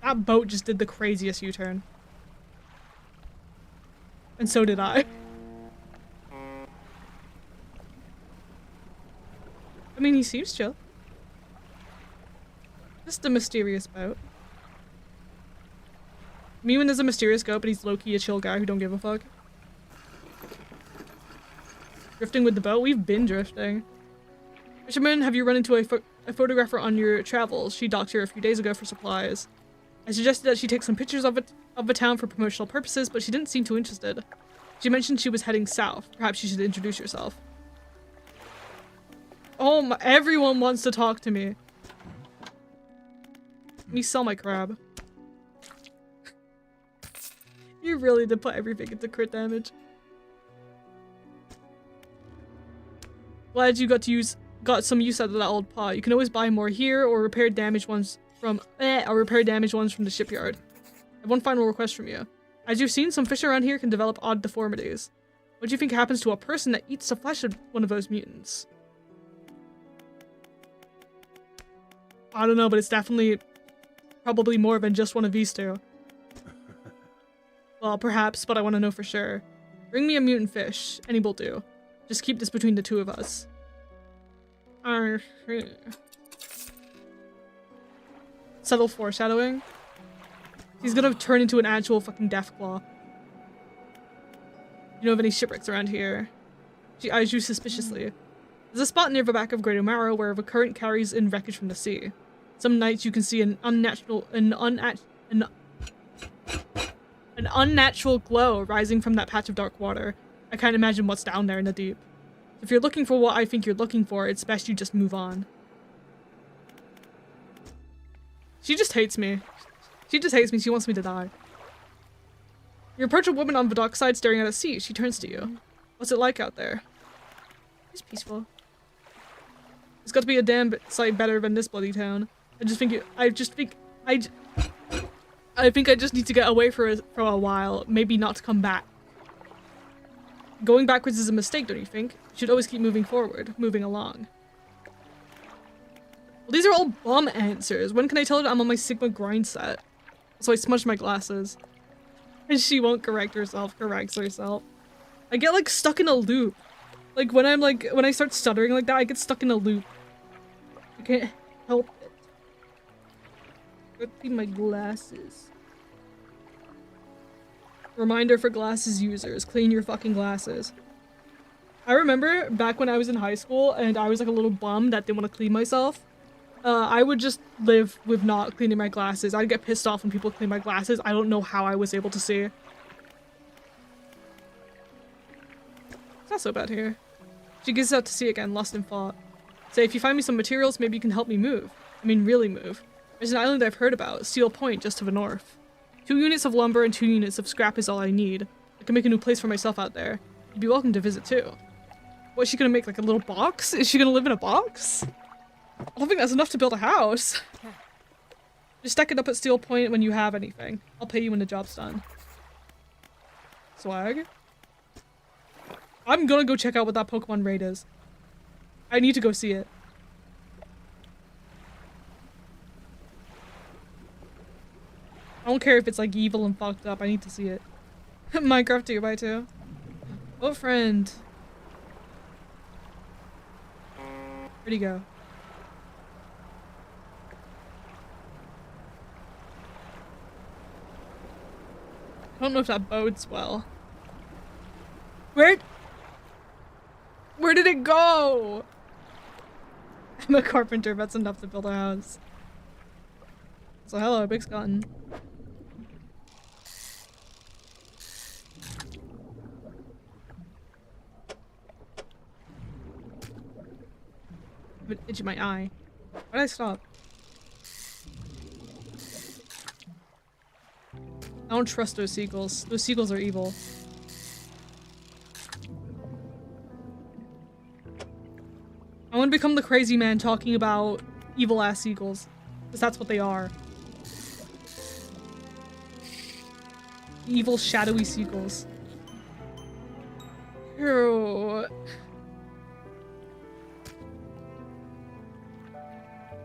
A: That boat just did the craziest U-turn. And so did I. I mean, he seems chill. Just a mysterious boat. Me when there's a mysterious goat, but he's low-key a chill guy who don't give a fuck. Drifting with the boat? We've been drifting. Fisherman, have you run into a photographer on your travels? She docked here a few days ago for supplies. I suggested that she take some pictures of the town for promotional purposes, but she didn't seem too interested. She mentioned she was heading south. Perhaps you should introduce yourself. Oh, everyone wants to talk to me. Let me sell my crab. You really did put everything into crit damage. Glad you got some use out of that old pot. You can always buy more here or repair damaged ones from the shipyard. I have one final request from you. As you've seen, some fish around here can develop odd deformities. What do you think happens to a person that eats the flesh of one of those mutants? I don't know, but it's definitely probably more than just one of these two. Well, perhaps, but I want to know for sure. Bring me a mutant fish. Any will do. Just keep this between the two of us. Subtle foreshadowing. He's gonna turn into an actual fucking Deathclaw. You know of any shipwrecks around here? She eyes you suspiciously. There's a spot near the back of Great Omaro where the current carries in wreckage from the sea. Some nights you can see an unnatural glow rising from that patch of dark water. I can't imagine what's down there in the deep. If you're looking for what I think you're looking for, it's best you just move on. She just hates me. She just hates me. She wants me to die. You approach a woman on the dockside staring at a sea. She turns to you. What's it like out there? It's peaceful. It's got to be a damn sight better than this bloody town. I think I just need to get away for a while. Maybe not to come back. Going backwards is a mistake, don't you think? You should always keep moving forward, moving along. Well, these are all bum answers. When can I tell her I'm on my Sigma grind set? So I smudged my glasses. And she won't correct herself, corrects herself. I get like stuck in a loop. Like when I start stuttering like that, I get stuck in a loop. I can't help it. Gotta clean my glasses. Reminder for glasses users, clean your fucking glasses. I remember back when I was in high school and I was like a little bum that didn't want to clean myself. I would just live with not cleaning my glasses. I'd get pissed off when people clean my glasses. I don't know how I was able to see. It's not so bad here. She gets out to sea again, lost in thought. Say, if you find me some materials, maybe you can help me move. I mean, really move. There's an island I've heard about, Steel Point, just to the north. 2 units of lumber and 2 units of scrap is all I need. I can make a new place for myself out there. You'd be welcome to visit too. What's she gonna make, like a little box? Is she gonna live in a box? I don't think that's enough to build a house. Just stack it up at Steel Point when you have anything. I'll pay you when the job's done. Swag. I'm gonna go check out what that Pokemon raid is. I need to go see it. I don't care if it's like evil and fucked up, I need to see it. Minecraft 2x2. Oh, friend. Where'd he go? I don't know if that bodes well. Where did it go? I'm a carpenter, that's enough to build a house. So hello, Big Scotton. But itch in my eye. Why did I stop? I don't trust those seagulls. Those seagulls are evil. I want to become the crazy man talking about evil ass seagulls. Because that's what they are. Evil shadowy seagulls. Ew.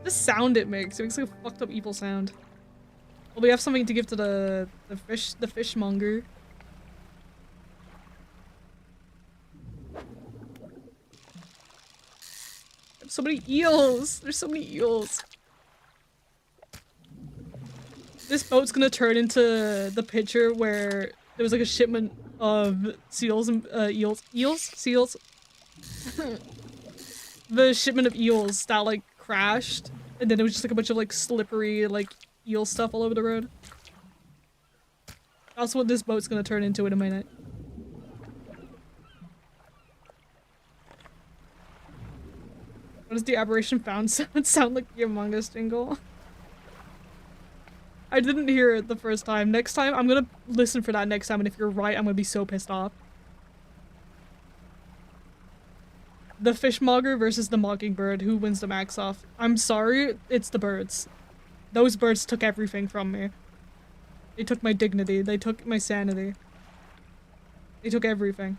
A: The sound it makes like a fucked up evil sound. Well, we have something to give to the fishmonger. There's so many eels! There's so many eels. This boat's gonna turn into the picture where there was like a shipment of seals and seals. The shipment of eels that like crashed, and then it was just like a bunch of like slippery like eel stuff all over the road. That's what this boat's gonna turn into in a minute. What does the aberration found sound like the Among Us jingle? I didn't hear it the first time. Next time, I'm gonna listen for that next time, and if you're right, I'm gonna be so pissed off. The fishmonger versus the mockingbird. Who wins the max off? I'm sorry, it's the birds. Those birds took everything from me. They took my dignity. They took my sanity. They took everything.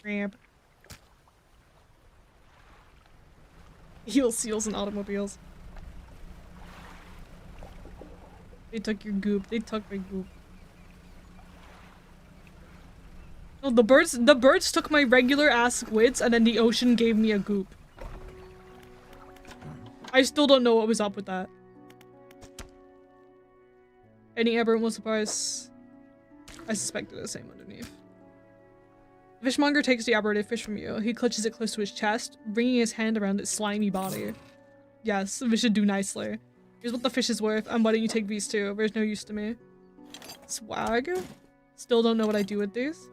A: Ramp. Eels, seals, and automobiles. They took your goop. They took my goop. No, the birds took my regular ass squids, and then the ocean gave me a goop. I still don't know what was up with that. Any aberrant will surprise. I suspected the same underneath. The fishmonger takes the aberrated fish from you. He clutches it close to his chest, bringing his hand around its slimy body. Yes, we should do nicely. Here's what the fish is worth, and why don't you take these too? There's no use to me. Swag? Still don't know what I do with these.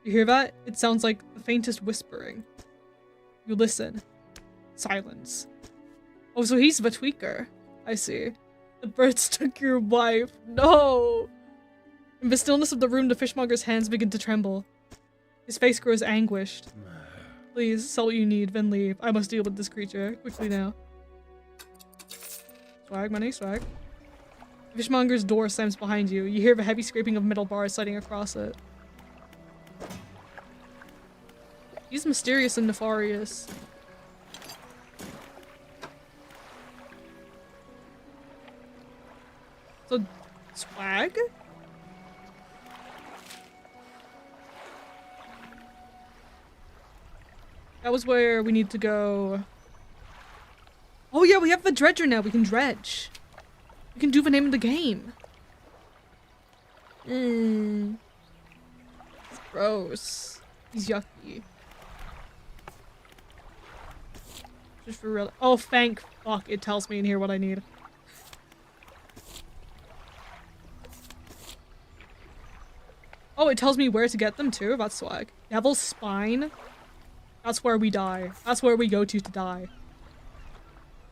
A: You hear that? It sounds like the faintest whispering. You listen. Silence. Oh, so he's the tweaker. I see. The birds took your wife. No! In the stillness of the room, the fishmonger's hands begin to tremble. His face grows anguished. Please, sell what you need, then leave. I must deal with this creature. Quickly now. Swag, money, swag. The fishmonger's door slams behind you. You hear the heavy scraping of metal bars sliding across it. He's mysterious and nefarious. So, swag? That was where we need to go. Oh yeah, we have the dredger now. We can dredge. We can do the name of the game. It's gross. He's yucky. Just for real. Oh, thank fuck. It tells me in here what I need. Oh, it tells me where to get them too. That's swag. Devil's Spine. That's where we die. That's where we go to die.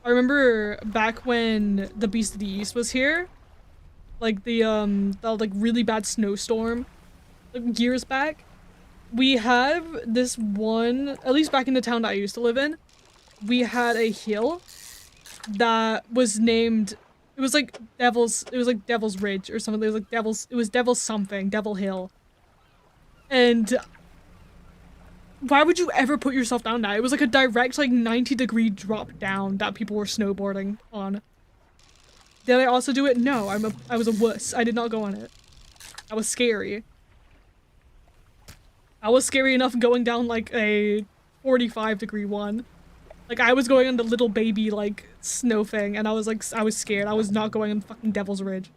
A: I remember back when the Beast of the East was here, like the like really bad snowstorm, like years back. We have this one, at least back in the town that I used to live in, we had a hill that was named, it was like Devil's Ridge or something. It was like Devil's something, Devil Hill. And why would you ever put yourself down that? It was like a direct like 90-degree drop down that people were snowboarding on. Did I also do it? No, I was a wuss. I did not go on it. That was scary. I was scary enough going down like a 45-degree one. Like I was going on the little baby like snow thing and I was scared. I was not going on fucking Devil's Ridge.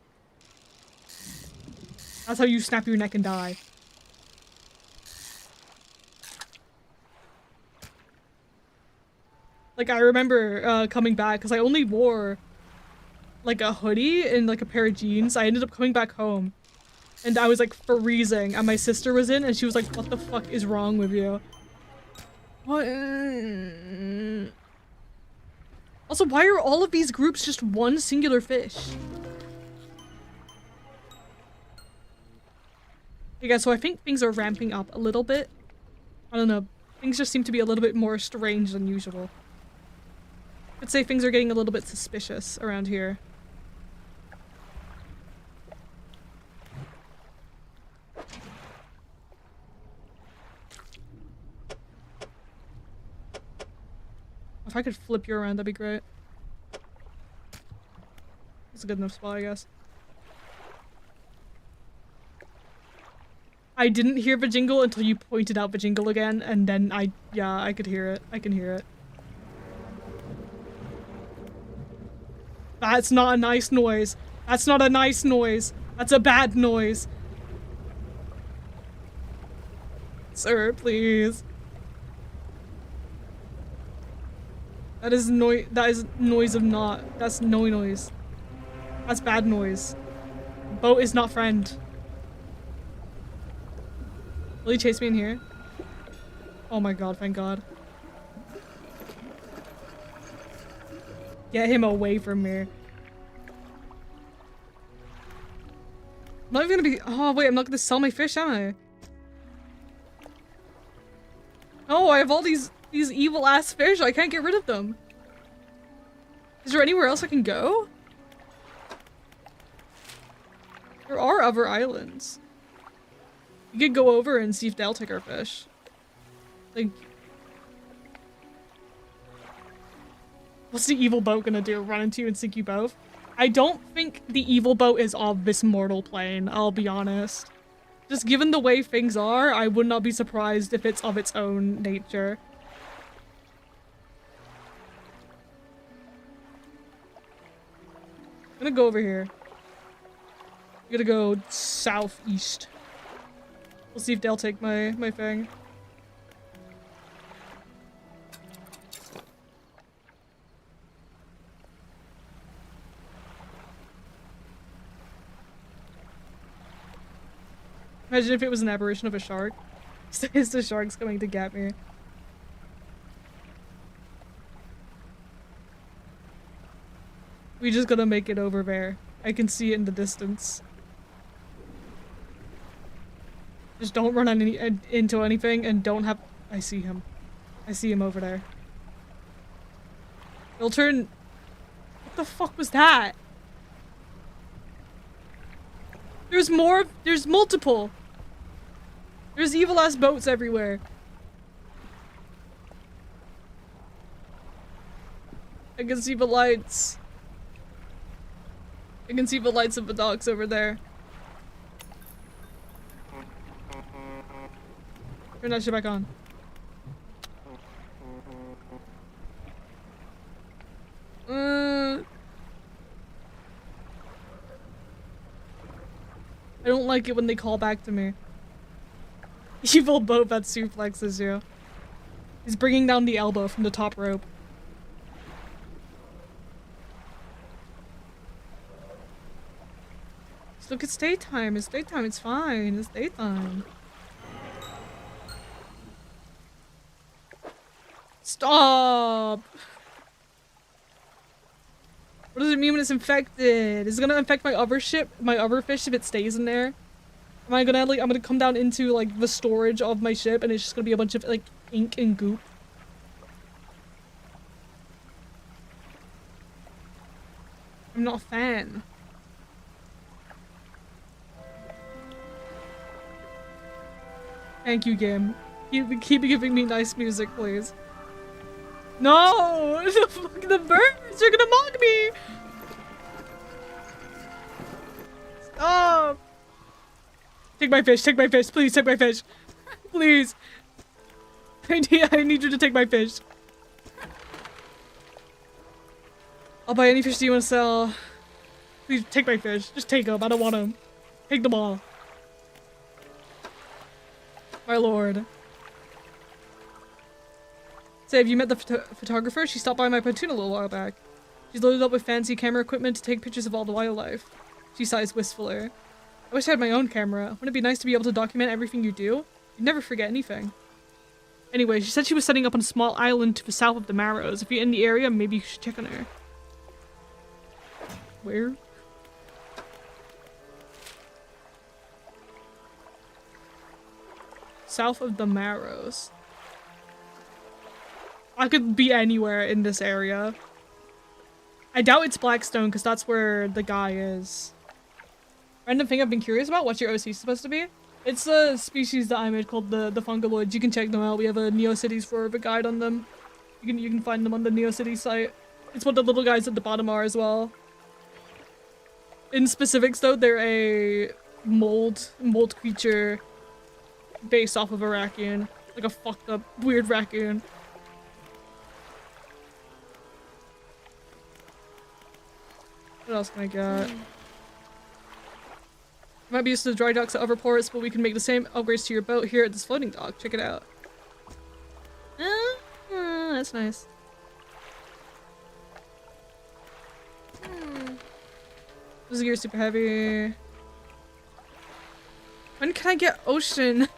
A: That's how you snap your neck and die. Like I remember coming back because I only wore like a hoodie and like a pair of jeans. I ended up coming back home and I was like freezing and my sister was in and she was like, what the fuck is wrong with you? What? Also, why are all of these groups just one singular fish? Okay guys, so I think things are ramping up a little bit. I don't know. Things just seem to be a little bit more strange than usual. I'd say things are getting a little bit suspicious around here. If I could flip you around, that'd be great. That's a good enough spot, I guess. I didn't hear the jingle until you pointed out the jingle again, and then yeah, I could hear it. I can hear it. That's not a nice noise. That's not a nice noise. That's a bad noise. Sir, please. That is noise of not. That's no noise. That's bad noise. Boat is not friend. Will he chase me in here? Oh my god, thank god. Get him away from me. I'm not even gonna be- oh wait, I'm not gonna sell my fish, am I? Oh, I have all these evil ass fish, I can't get rid of them. Is there anywhere else I can go? There are other islands. You could go over and see if they'll take our fish. Like, what's the evil boat gonna do? Run into you and sink you both? I don't think the evil boat is of this mortal plane, I'll be honest. Just given the way things are, I would not be surprised if it's of its own nature. I'm gonna go over here. I'm gonna go southeast. We'll see if they'll take my thing. Imagine if it was an apparition of a shark. Is the shark's coming to get me? We just gotta make it over there. I can see it in the distance. Just don't run on into anything and don't have- I see him. I see him over there. He'll turn- what the fuck was that? There's more- there's multiple! There's evil ass boats everywhere. I can see the lights. I can see the lights of the docks over there. Turn that shit back on. I don't like it when they call back to me. Evil boat that suplexes you. He's bringing down the elbow from the top rope. Just look, it's daytime. It's daytime. It's fine. It's daytime. Stop! What does it mean when it's infected? Is it gonna infect my other ship, my other fish if it stays in there? Am I gonna like, I'm gonna come down into like the storage of my ship and it's just gonna be a bunch of like ink and goop? I'm not a fan. Thank you, game. Keep giving me nice music, please. No! The birds are gonna mock me! Stop! Take my fish, please take my fish. Please. I need you to take my fish. I'll buy any fish you want to sell. Please take my fish. Just take them, I don't want them. Take them all. My lord. Say, have you met the photographer? She stopped by my platoon a little while back. She's loaded up with fancy camera equipment to take pictures of all the wildlife. She sighs wistfully. I wish I had my own camera. Wouldn't it be nice to be able to document everything you do? You'd never forget anything. Anyway, she said she was setting up on a small island to the south of the Marrows. If you're in the area, maybe you should check on her. Where? South of the Marrows. I could be anywhere in this area. I doubt it's Blackstone because that's where the guy is. Random thing I've been curious about. What's your OC supposed to be? It's a species that I made called the fungaloids. You can check them out. We have a NeoCities Forever guide on them. You can find them on the NeoCities site. It's what the little guys at the bottom are as well. In specifics though, they're a mold creature based off of a raccoon. Like a fucked up weird raccoon. What else can I get? Might be used to the dry docks at other ports, but we can make the same upgrades to your boat here at this floating dock. Check it out. That's nice. This gear is super heavy. When can I get ocean?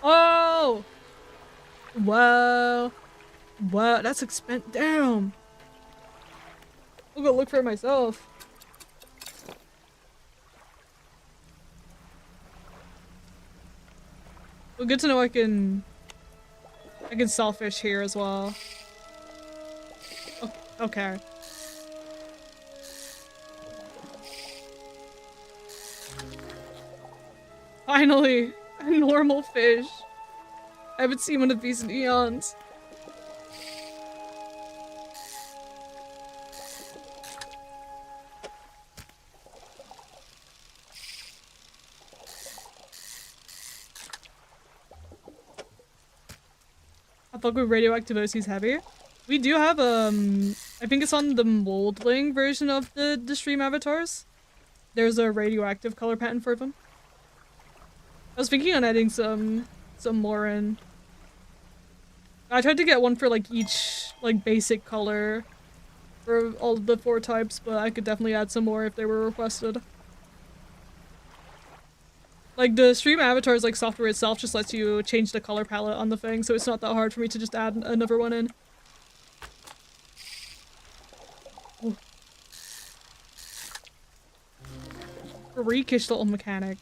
A: Oh! Whoa. Whoa, that's expensive. Damn. I'll go look for it myself. Well, good to know I can sell fish here as well. Oh, okay. Finally, a normal fish. I haven't seen one of these in eons. I fuck with radioactive OC's heavy. We do have I think it's on the moldling version of the stream avatars. There's a radioactive color pattern for them. I was thinking on adding some more in. I tried to get one for like each like basic color for all of the 4 types, but I could definitely add some more if they were requested. Like the stream avatars like software itself just lets you change the color palette on the thing, so it's not that hard for me to just add another one in. Ooh. Freakish little mechanic.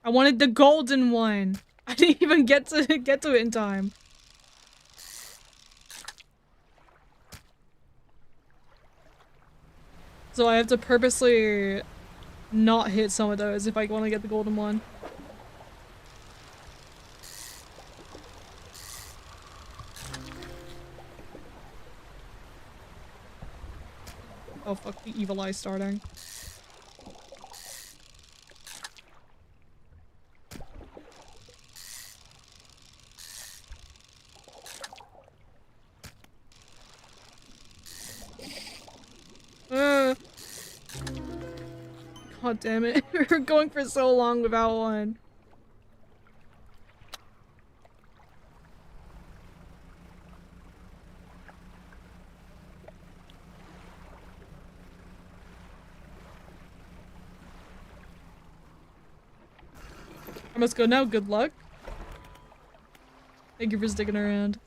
A: I wanted the golden one. I didn't even get to it in time. So I have to purposely not hit some of those if I want to get the golden one. Oh fuck, the evil eye starting. God damn it. We're going for so long without one. I must go now. Good luck. Thank you for sticking around.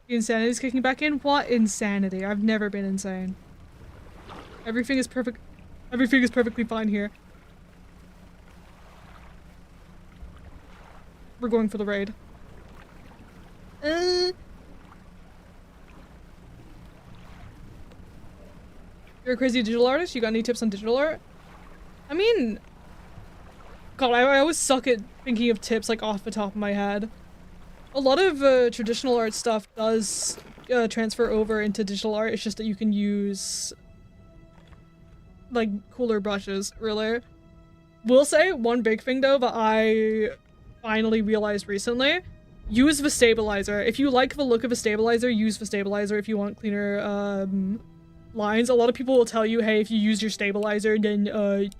A: Insanity's kicking back in? What insanity? I've never been insane. Everything is perfect. Everything is perfectly fine here. We're going for the raid. You're a crazy digital artist? You got any tips on digital art? I mean... God, I always suck at thinking of tips like off the top of my head. A lot of traditional art stuff does transfer over into digital art. It's just that you can use like cooler brushes, really. Will say one big thing though that I finally realized recently: use the stabilizer. If you like the look of a stabilizer, use the stabilizer. If you want cleaner lines, a lot of people will tell you, hey, if you use your stabilizer, then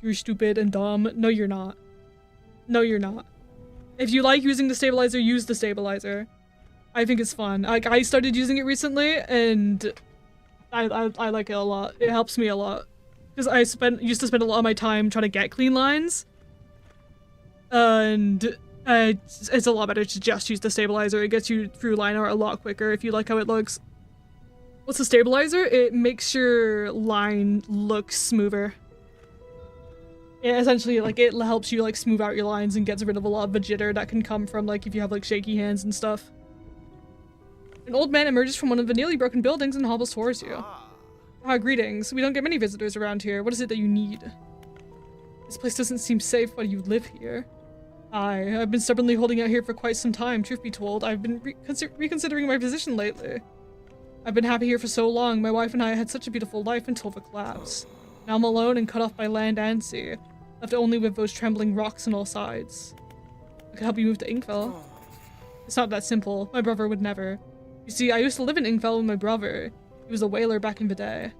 A: you're stupid and dumb. No, you're not. No, you're not. If you like using the stabilizer, use the stabilizer. I think it's fun. Like, I started using it recently, and I like it a lot. It helps me a lot. Because I used to spend a lot of my time trying to get clean lines. And it's a lot better to just use the stabilizer. It gets you through line art a lot quicker if you like how it looks. What's the stabilizer? It makes your line look smoother. Yeah, essentially, like, it helps you, like, smooth out your lines and gets rid of a lot of the jitter that can come from, like, if you have, like, shaky hands and stuff. An old man emerges from one of the nearly broken buildings and hobbles towards you. Ah, greetings. We don't get many visitors around here. What is it that you need? This place doesn't seem safe while you live here. I've been stubbornly holding out here for quite some time. Truth be told, I've been reconsidering my position lately. I've been happy here for so long. My wife and I had such a beautiful life until the collapse. Now I'm alone and cut off by land and sea. Left only with those trembling rocks on all sides. I could help you move to Inkville. It's not that simple. My brother would never. You see, I used to live in Inkville with my brother. He was a whaler back in the day.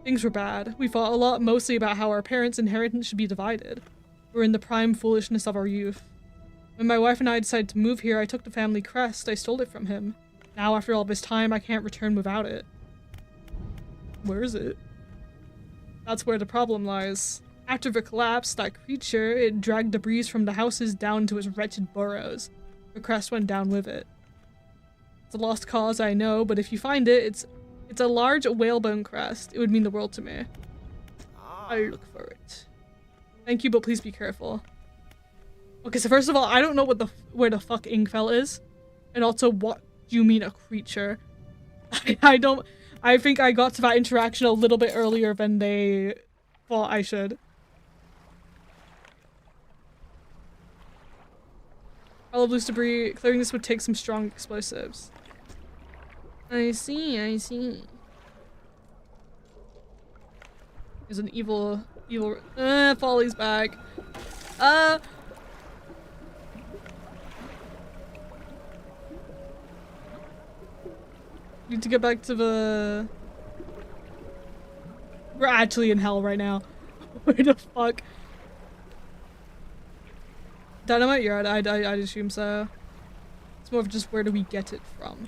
A: Things were bad. We fought a lot, mostly about how our parents' inheritance should be divided. We were in the prime foolishness of our youth. When my wife and I decided to move here, I took the family crest. I stole it from him. Now, after all this time, I can't return without it. Where is it? That's where the problem lies. After the collapse, that creature, it dragged debris from the houses down to its wretched burrows. The crest went down with it. It's a lost cause, I know, but if you find it, it's a large whalebone crest. It would mean the world to me. I'll look for it. Thank you, but please be careful. Okay, so first of all, I don't know where the fuck Inkfell is. And also, what do you mean a creature? I think I got to that interaction a little bit earlier than they thought I should. All of loose debris. Clearing this would take some strong explosives. I see, I see. There's an evil... Folly's back. Need to get back to the... We're actually in hell right now. Where the fuck? Dynamite? Yeah, I'd assume so. It's more of just where do we get it from.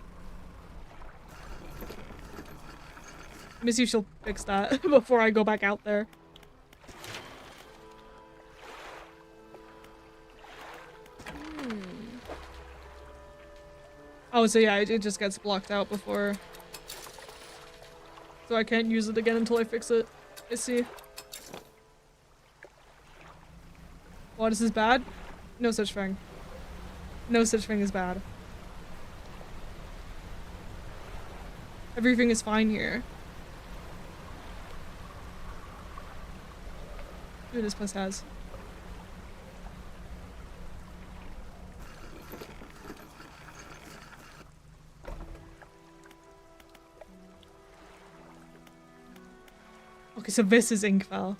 A: Let me see if she'll fix that before I go back out there. Oh, so yeah, it just gets blocked out before. So I can't use it again until I fix it. I see. What, is this bad? No such thing. No such thing as bad. Everything is fine here. See what this place has. Okay, so this is Inkval.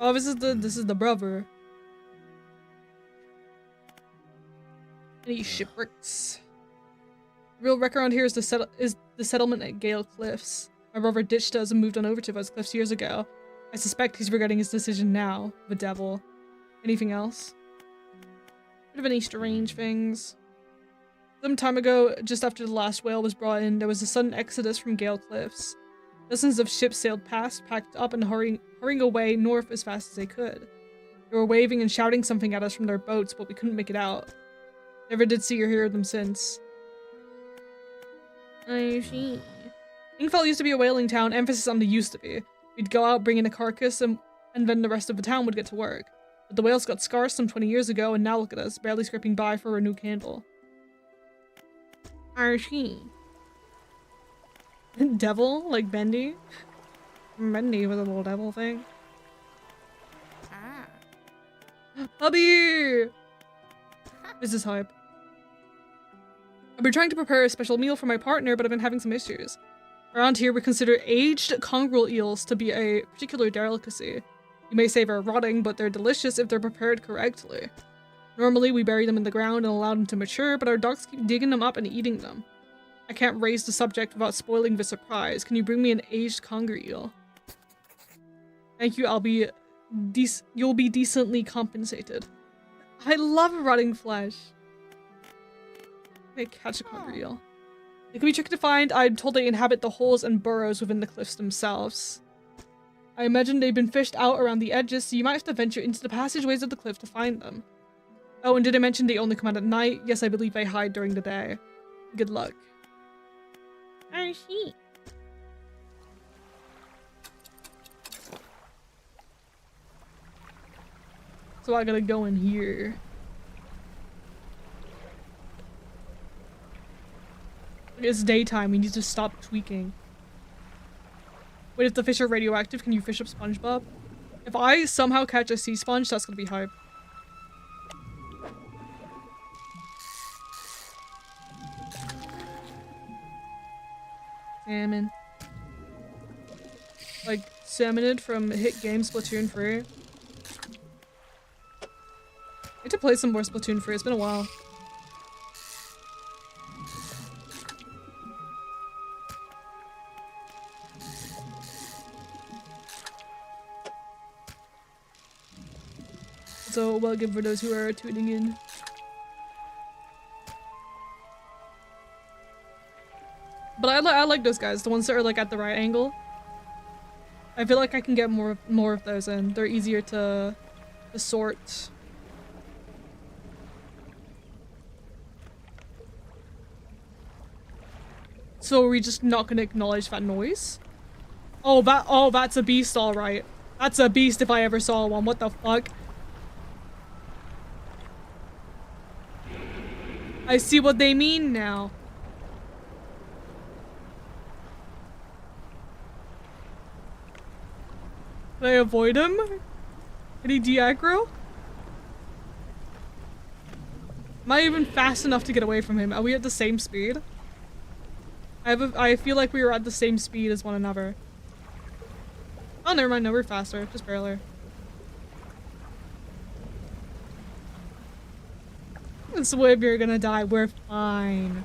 A: Oh, this is the brother. Any shipwrecks? The real wreck around here is the settlement at Gale Cliffs. My brother ditched us and moved on over to those cliffs years ago. I suspect he's regretting his decision now. The devil. Anything else? Could have any strange things. Some time ago, just after the last whale was brought in, there was a sudden exodus from Gale Cliffs. Dozens of ships sailed past, packed up and hurrying away north as fast as they could. They were waving and shouting something at us from their boats, but we couldn't make it out. Never did see or hear them since. I see. Ingfell used to be a whaling town, emphasis on the used to be. We'd go out, bring in a carcass, and then the rest of the town would get to work. But the whales got scarce some 20 years ago, and now look at us, barely scraping by for a new candle. I see. Devil? Like Bendy? Bendy was a little devil thing. Hubby! This is hype. I've been trying to prepare a special meal for my partner, but I've been having some issues. Around here, we consider aged conger eels to be a particular delicacy. You may say they're rotting, but they're delicious if they're prepared correctly. Normally, we bury them in the ground and allow them to mature, but our dogs keep digging them up and eating them. I can't raise the subject without spoiling the surprise. Can you bring me an aged conger eel? Thank you, you'll be decently compensated. I love rotting flesh. I catch a conger eel. They can be tricky to find. I'm told they inhabit the holes and burrows within the cliffs themselves. I imagine they've been fished out around the edges, so you might have to venture into the passageways of the cliff to find them. Oh, and did I mention they only come out at night? Yes, I believe they hide during the day. Good luck. I see. So I gotta go in here. It's daytime, we need to stop tweaking. Wait, if the fish are radioactive, can you fish up SpongeBob? If I somehow catch a sea sponge, that's gonna be hype. Salmon. Like, salmonid from hit game Splatoon 3. I need to play some more Splatoon 3, it's been a while. So welcome for those who are tuning in. But I like those guys, the ones that are like at the right angle. I feel like I can get more of those in. They're easier to sort. So are we just not gonna acknowledge that noise? Oh, that's a beast, all right. That's a beast if I ever saw one. What the fuck? I see what they mean now. Can I avoid him? Can he de-aggro? Am I even fast enough to get away from him? Are we at the same speed? I feel like we were at the same speed as one another. Oh, never mind. No, we're faster. Just barely. Swib, you're gonna die. We're fine.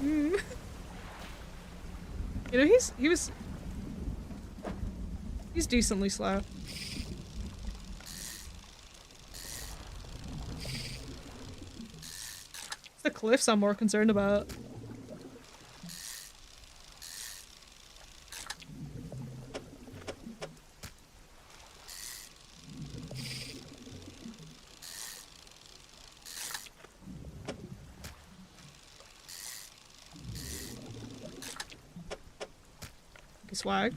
A: You know, he's decently slow. It's the cliffs I'm more concerned about. Swag.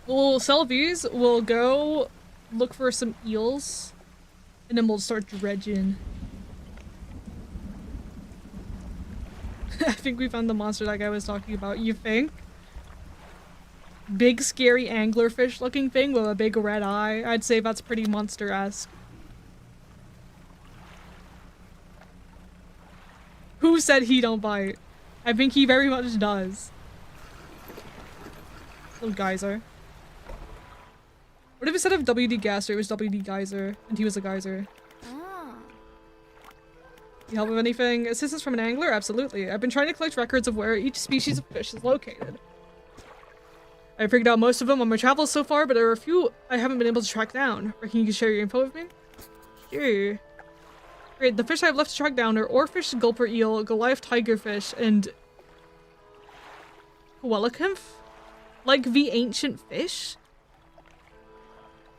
A: We'll sell these, we'll go look for some eels, and then we'll start dredging. I think we found the monster that guy was talking about. You think? Big scary anglerfish looking thing with a big red eye. I'd say that's pretty monster-esque. Who said he don't bite? I think he very much does. Little geyser. What if instead of WD Gasser, it was WD Geyser, and he was a geyser? You help with anything? Assistance from an angler? Absolutely. I've been trying to collect records of where each species of fish is located. I figured out most of them on my travels so far, but there are a few I haven't been able to track down. Reckon you can share your info with me? Sure. Great, the fish I have left to track down are oarfish, gulper eel, Goliath tigerfish, and Coelacanth? Like the ancient fish?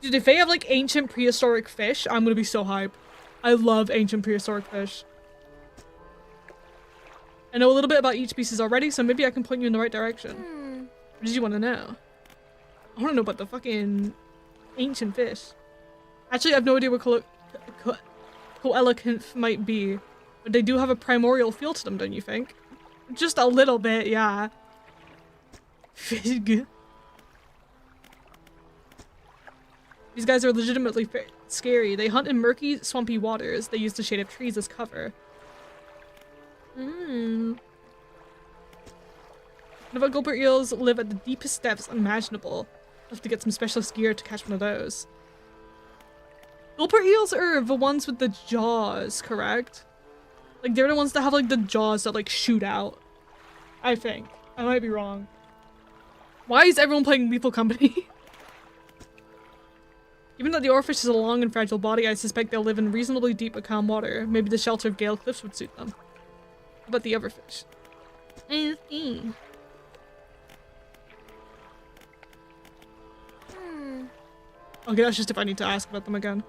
A: Dude, if they have like ancient prehistoric fish, I'm gonna be so hype. I love ancient prehistoric fish. I know a little bit about each species already, so maybe I can point you in the right direction. What did you want to know? I want to know about the fucking ancient fish. Actually, I have no idea what Coelacanth might be, but they do have a primordial feel to them, don't you think? Just a little bit, yeah. Fig. These guys are legitimately scary. They hunt in murky, swampy waters. They use the shade of trees as cover. What about gulper eels live at the deepest depths imaginable? I'll have to get some specialist gear to catch one of those. Gulper eels are the ones with the jaws, correct? Like, they're the ones that have, like, the jaws that, like, shoot out. I think. I might be wrong. Why is everyone playing Lethal Company? Even though the oarfish has a long and fragile body, I suspect they'll live in reasonably deep but calm water. Maybe the shelter of Gale Cliffs would suit them. How about the other fish? Okay, that's just if I need to ask about them again.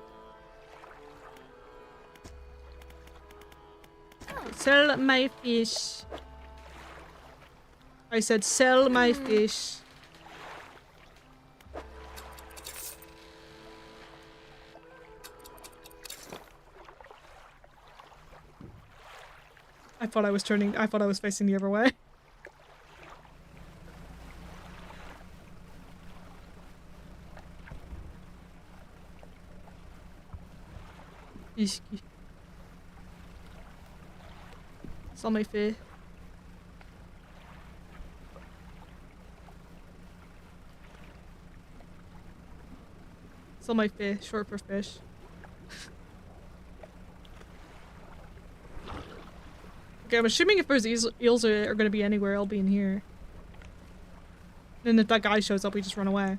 A: Sell my fish. I said sell my fish. I thought I was facing the other way. Sell my fish. Sell my fish, short for fish. Okay, I'm assuming if there's eels are gonna be anywhere, I'll be in here. And if that guy shows up, we just run away.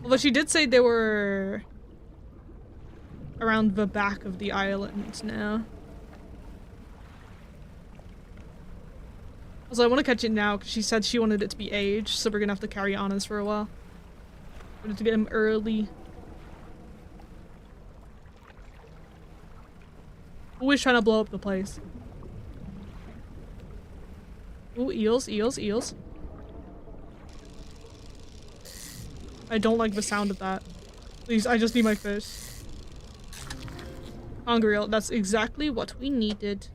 A: Although she did say they were around the back of the island now. Also, I want to catch it now because she said she wanted it to be aged, so we're gonna have to carry on this for a while. We have to get him early. Always trying to blow up the place. Ooh, eels, eels, eels. I don't like the sound of that. Please, I just need my fish. Hungry eel, that's exactly what we needed.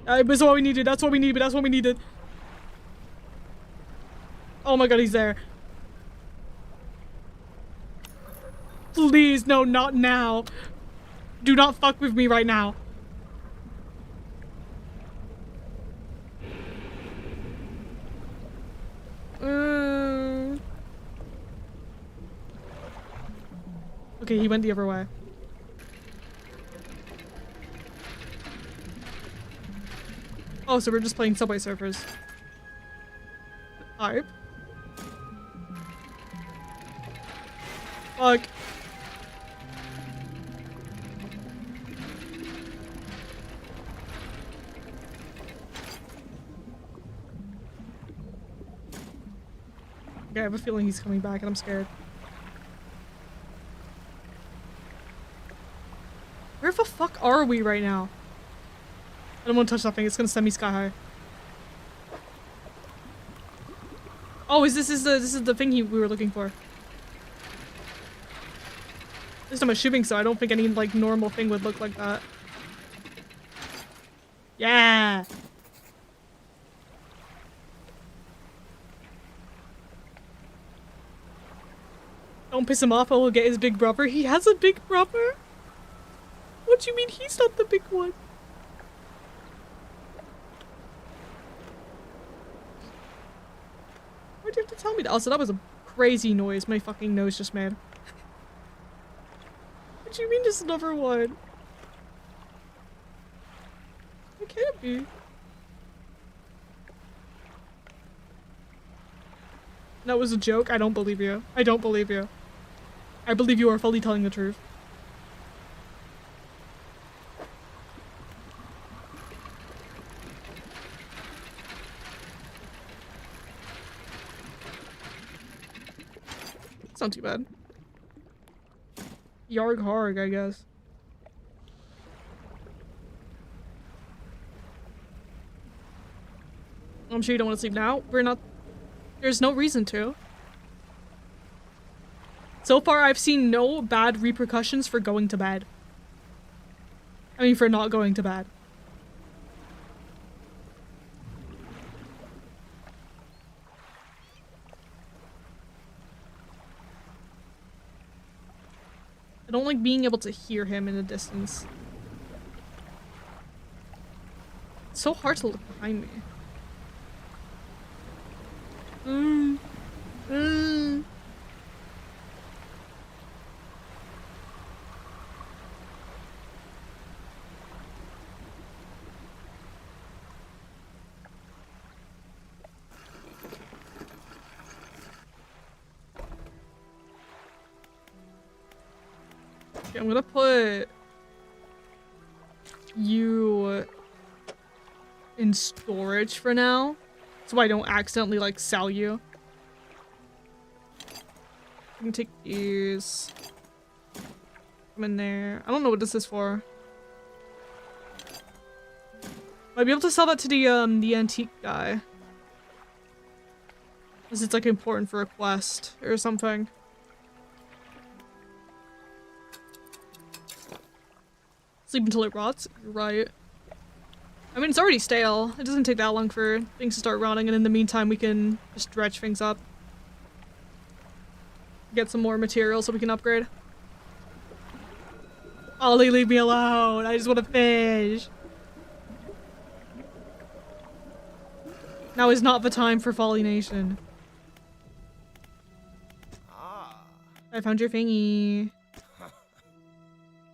A: That's what we needed, that's what we needed, that's what we needed. Oh my god, he's there. Please, no, not now. Do not fuck with me right now. Okay, he went the other way. Oh, so we're just playing Subway Surfers. Hype. Fuck. Okay, I have a feeling he's coming back and I'm scared. Where the fuck are we right now? I don't want to touch that thing, it's gonna send me sky high. Oh, this is the thing we were looking for. At least I'm assuming so. I don't think any like normal thing would look like that. Yeah. Don't piss him off or we'll get his big brother. He has a big brother? What do you mean he's not the big one? Why'd you have to tell me that? Also, that was a crazy noise my fucking nose just made. What do you mean there's another one? It can't be. That was a joke? I don't believe you. I don't believe you. I believe you are fully telling the truth. It's not too bad. Yarg harg, I guess. I'm sure you don't want to sleep now. We're not... There's no reason to. So far, I've seen no bad repercussions for going to bed. I mean, for not going to bed. I don't like being able to hear him in the distance. It's so hard to look behind me. Okay, I'm gonna put you in storage for now, so I don't accidentally like sell you. I can take these. Come in there. I don't know what this is for. Might be able to sell that to the antique guy. Because it's like important for a quest or something. Sleep until it rots? You're right. I mean, it's already stale. It doesn't take that long for things to start rotting, and in the meantime we can just dredge things up. Get some more material so we can upgrade. Ollie, leave me alone. I just want to fish. Now is not the time for Folly-nation. I found your thingy.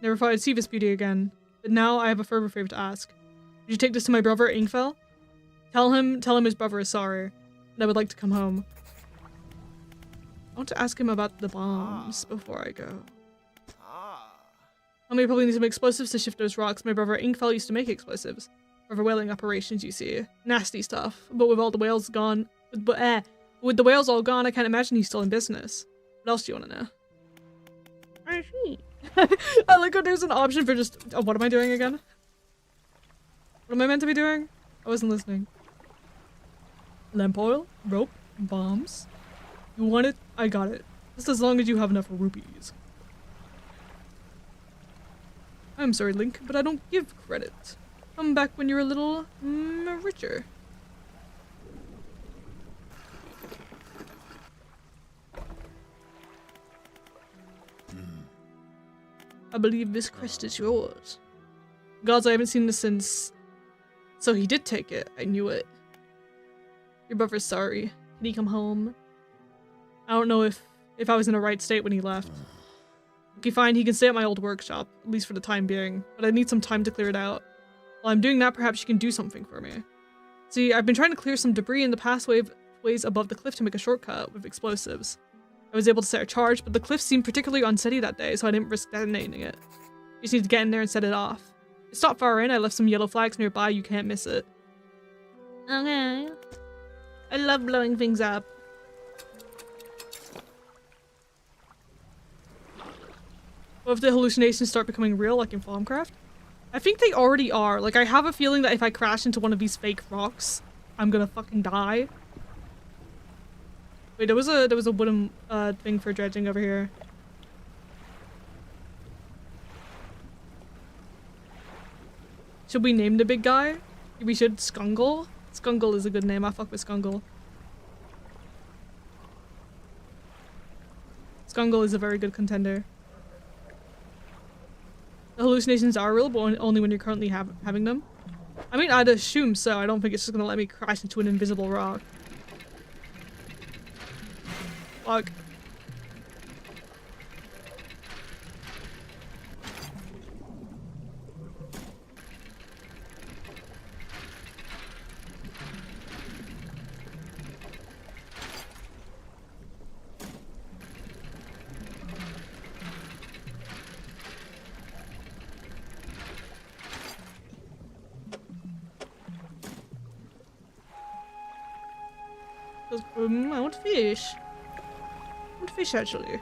A: Never thought I'd see this beauty again, but now I have a further favor to ask. Would you take this to my brother, Ingfell? Tell him his brother is sorry, and I would like to come home. I want to ask him about the bombs before I go. I'll probably need some explosives to shift those rocks. My brother Ingfell used to make explosives. For the whaling operations, you see. Nasty stuff. But with all the whales gone... with the whales all gone, I can't imagine he's still in business. What else do you want to know? I see. I like how there's an option for just... Oh, what am I doing again? What am I meant to be doing? I wasn't listening. Lamp oil, rope, bombs. You want it? I got it. Just as long as you have enough rupees. I'm sorry, Link, but I don't give credit. Come back when you're a little richer. I believe this crest is yours. Gods, I haven't seen this since... So he did take it. I knew it. Your brother's sorry. Can he come home? I don't know if I was in a right state when he left. Okay, fine, he can stay at my old workshop, at least for the time being, but I need some time to clear it out. While I'm doing that, perhaps you can do something for me. See, I've been trying to clear some debris in the pathways above the cliff to make a shortcut with explosives. I was able to set a charge, but the cliff seemed particularly unsteady that day, so I didn't risk detonating it. You just need to get in there and set it off. It's not far in, I left some yellow flags nearby, you can't miss it. Okay. I love blowing things up. What if the hallucinations start becoming real, like in Thaumcraft? I think they already are. Like, I have a feeling that if I crash into one of these fake rocks, I'm gonna fucking die. Wait, there was a wooden thing for dredging over here. Should we name the big guy? We should. Skungle? Skungle is a good name. I fuck with Skungle. Skungle is a very good contender. The hallucinations are real, but only when you're currently having them. I mean, I'd assume so. I don't think it's just gonna let me crash into an invisible rock. Fuck. I want fish. I want fish, actually.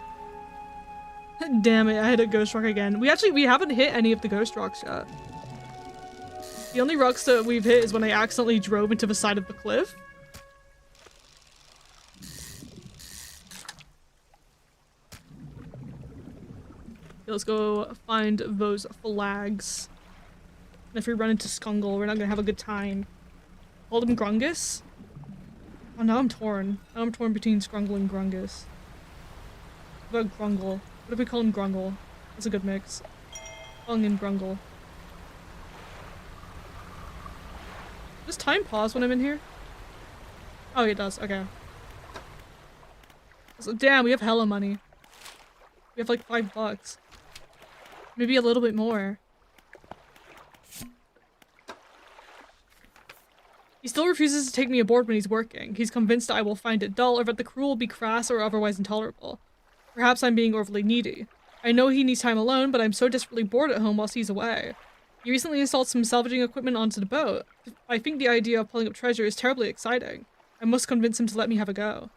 A: Damn it, I hit a ghost rock again. We haven't hit any of the ghost rocks yet. The only rocks that we've hit is when I accidentally drove into the side of the cliff. Okay, let's go find those flags. And if we run into Skungle, we're not gonna have a good time. Call him Grungus? Oh, now I'm torn. Now I'm torn between Scrungle and Grungus. What about Grungle? What if we call him Grungle? That's a good mix. Grung and Grungle. Does time pause when I'm in here? Oh, it does. Okay. So, damn, we have hella money. We have like $5. Maybe a little bit more. He still refuses to take me aboard when he's working. He's convinced I will find it dull or that the crew will be crass or otherwise intolerable. Perhaps I'm being overly needy. I know he needs time alone, but I'm so desperately bored at home whilst he's away. He recently installed some salvaging equipment onto the boat. I think the idea of pulling up treasure is terribly exciting. I must convince him to let me have a go.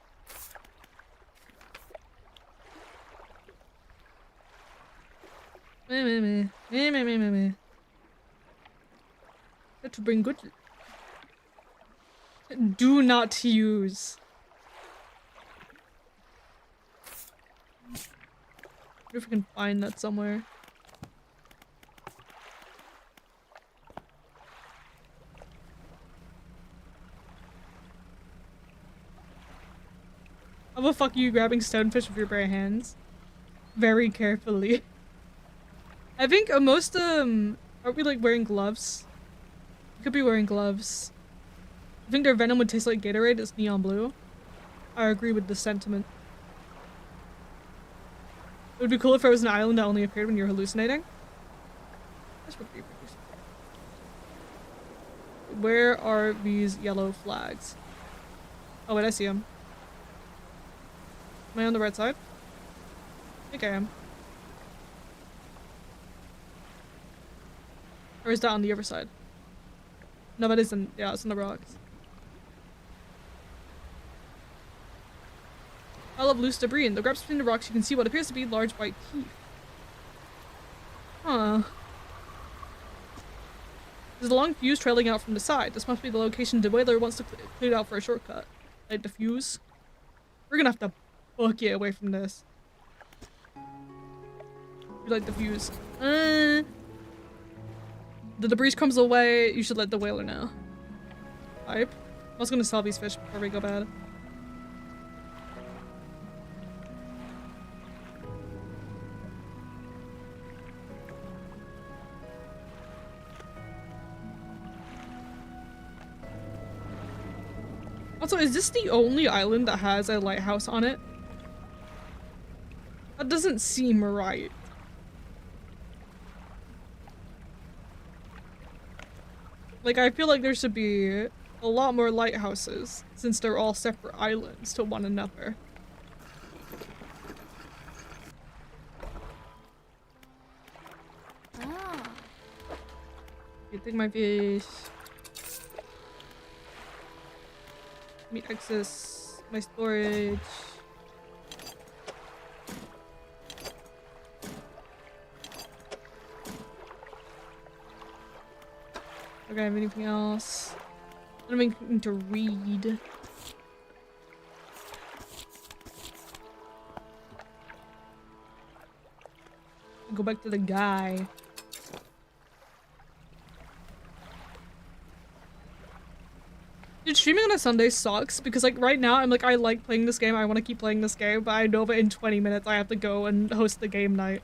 A: To bring good. Do not use. I wonder if we can find that somewhere. How the fuck are you grabbing stonefish with your bare hands? Very carefully. I think most aren't we like wearing gloves? We could be wearing gloves. I think their venom would taste like Gatorade. It's neon blue. I agree with the sentiment. It would be cool if there was an island that only appeared when you're hallucinating. This would be pretty cool. Where are these yellow flags? Oh wait, I see them. Am I on the right side? I think I am. Or is that on the other side? No, that isn't. Yeah, it's on the rocks. Pile of loose debris. In the gaps between the rocks, you can see what appears to be large white teeth. Huh. There's a long fuse trailing out from the side. This must be the location the whaler wants to clear it out for a shortcut. Light the fuse. We're gonna have to book it away from this. Light the fuse. The debris comes away. You should let the whaler know. Pipe. I was gonna sell these fish before we go bad. Also, is this the only island that has a lighthouse on it? That doesn't seem right. Like, I feel like there should be a lot more lighthouses, since they're all separate islands to one another.
B: Ah.
A: You take my fish. Let me access my storage. Okay, I have anything else? I don't have anything to read. Go back to the guy. Dude, streaming on a Sunday sucks because like right now I'm like I like playing this game, I want to keep playing this game, but I know that in 20 minutes I have to go and host the game night.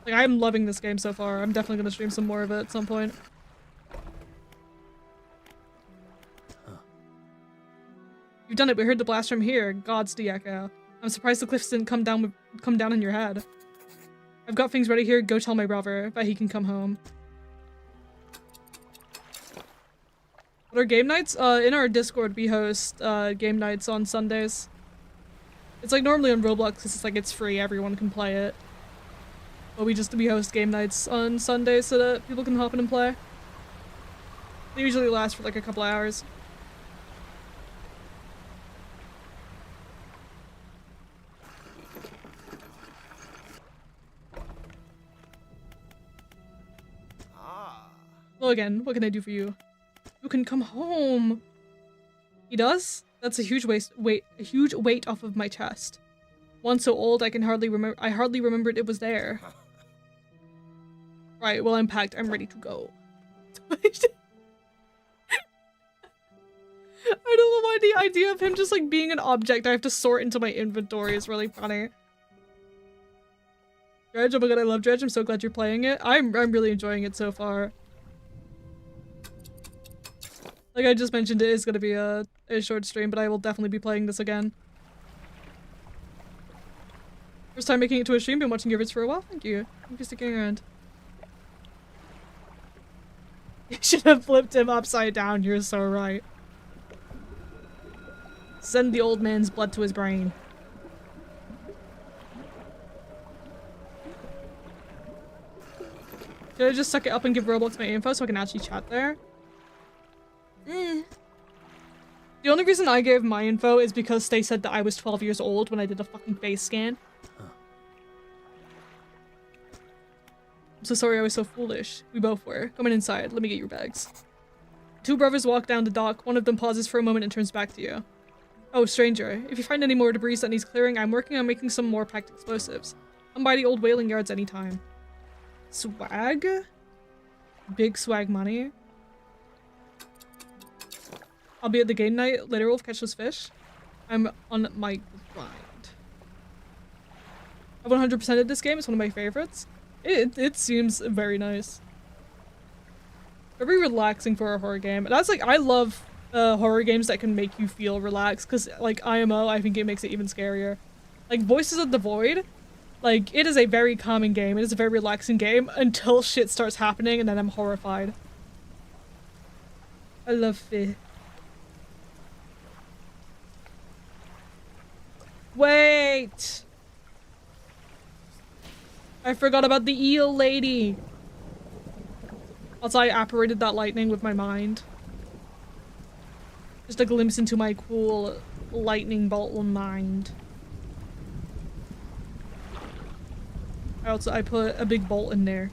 A: Like I'm loving this game so far. I'm definitely gonna stream some more of it at some point. You've done it, we heard the blast from here. Gods the echo. I'm surprised the cliffs didn't come down in your head. I've got things ready here, go tell my brother that he can come home. What are game nights? In our Discord we host game nights on Sundays. It's like normally on Roblox because it's like it's free, everyone can play it. But we host game nights on Sundays so that people can hop in and play. They usually last for like a couple hours. Well again, what can I do for you? You can come home. He does? That's a huge weight off of my chest. One so old I hardly remembered it was there. Right, well I'm packed. I'm ready to go. I don't know why the idea of him just like being an object I have to sort into my inventory is really funny. Dredge, oh my god, I love Dredge. I'm so glad you're playing it. I'm really enjoying it so far. Like I just mentioned, it is going to be a short stream, but I will definitely be playing this again. First time making it to a stream, been watching your vids for a while. Thank you. Thank you for sticking around. You should have flipped him upside down, you're so right. Send the old man's blood to his brain. Should I just suck it up and give Roblox my info so I can actually chat there? The only reason I gave my info is because they said that I was 12 years old when I did a fucking face scan. I'm so sorry I was so foolish. We both were. Come on inside. Let me get your bags. Two brothers walk down the dock. One of them pauses for a moment and turns back to you. Oh, stranger. If you find any more debris that needs clearing, I'm working on making some more packed explosives. Come by the old whaling yards anytime. Swag? Big swag money. I'll be at the game night later. We'll catch those fish. I'm on my grind. I 100%ed this game. It's one of my favorites. It seems very nice. Very relaxing for a horror game. And that's like, I love horror games that can make you feel relaxed because like IMO, I think it makes it even scarier. Like Voices of the Void, like it is a very calming game. It is a very relaxing game until shit starts happening and then I'm horrified. I love fish. Wait! I forgot about the eel lady. Also, I apparated that lightning with my mind. Just a glimpse into my cool lightning bolt mind. I put a big bolt in there.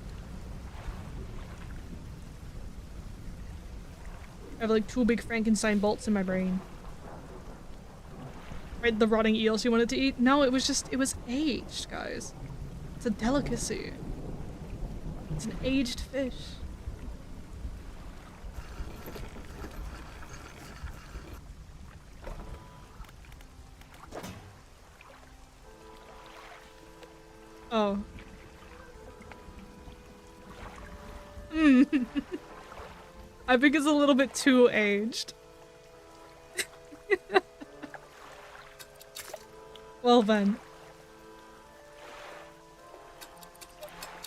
A: I have like 2 big Frankenstein bolts in my brain. Right, the rotting eel she wanted to eat? No, it was aged, guys. It's a delicacy. It's an aged fish. Oh. I think it's a little bit too aged. Well then.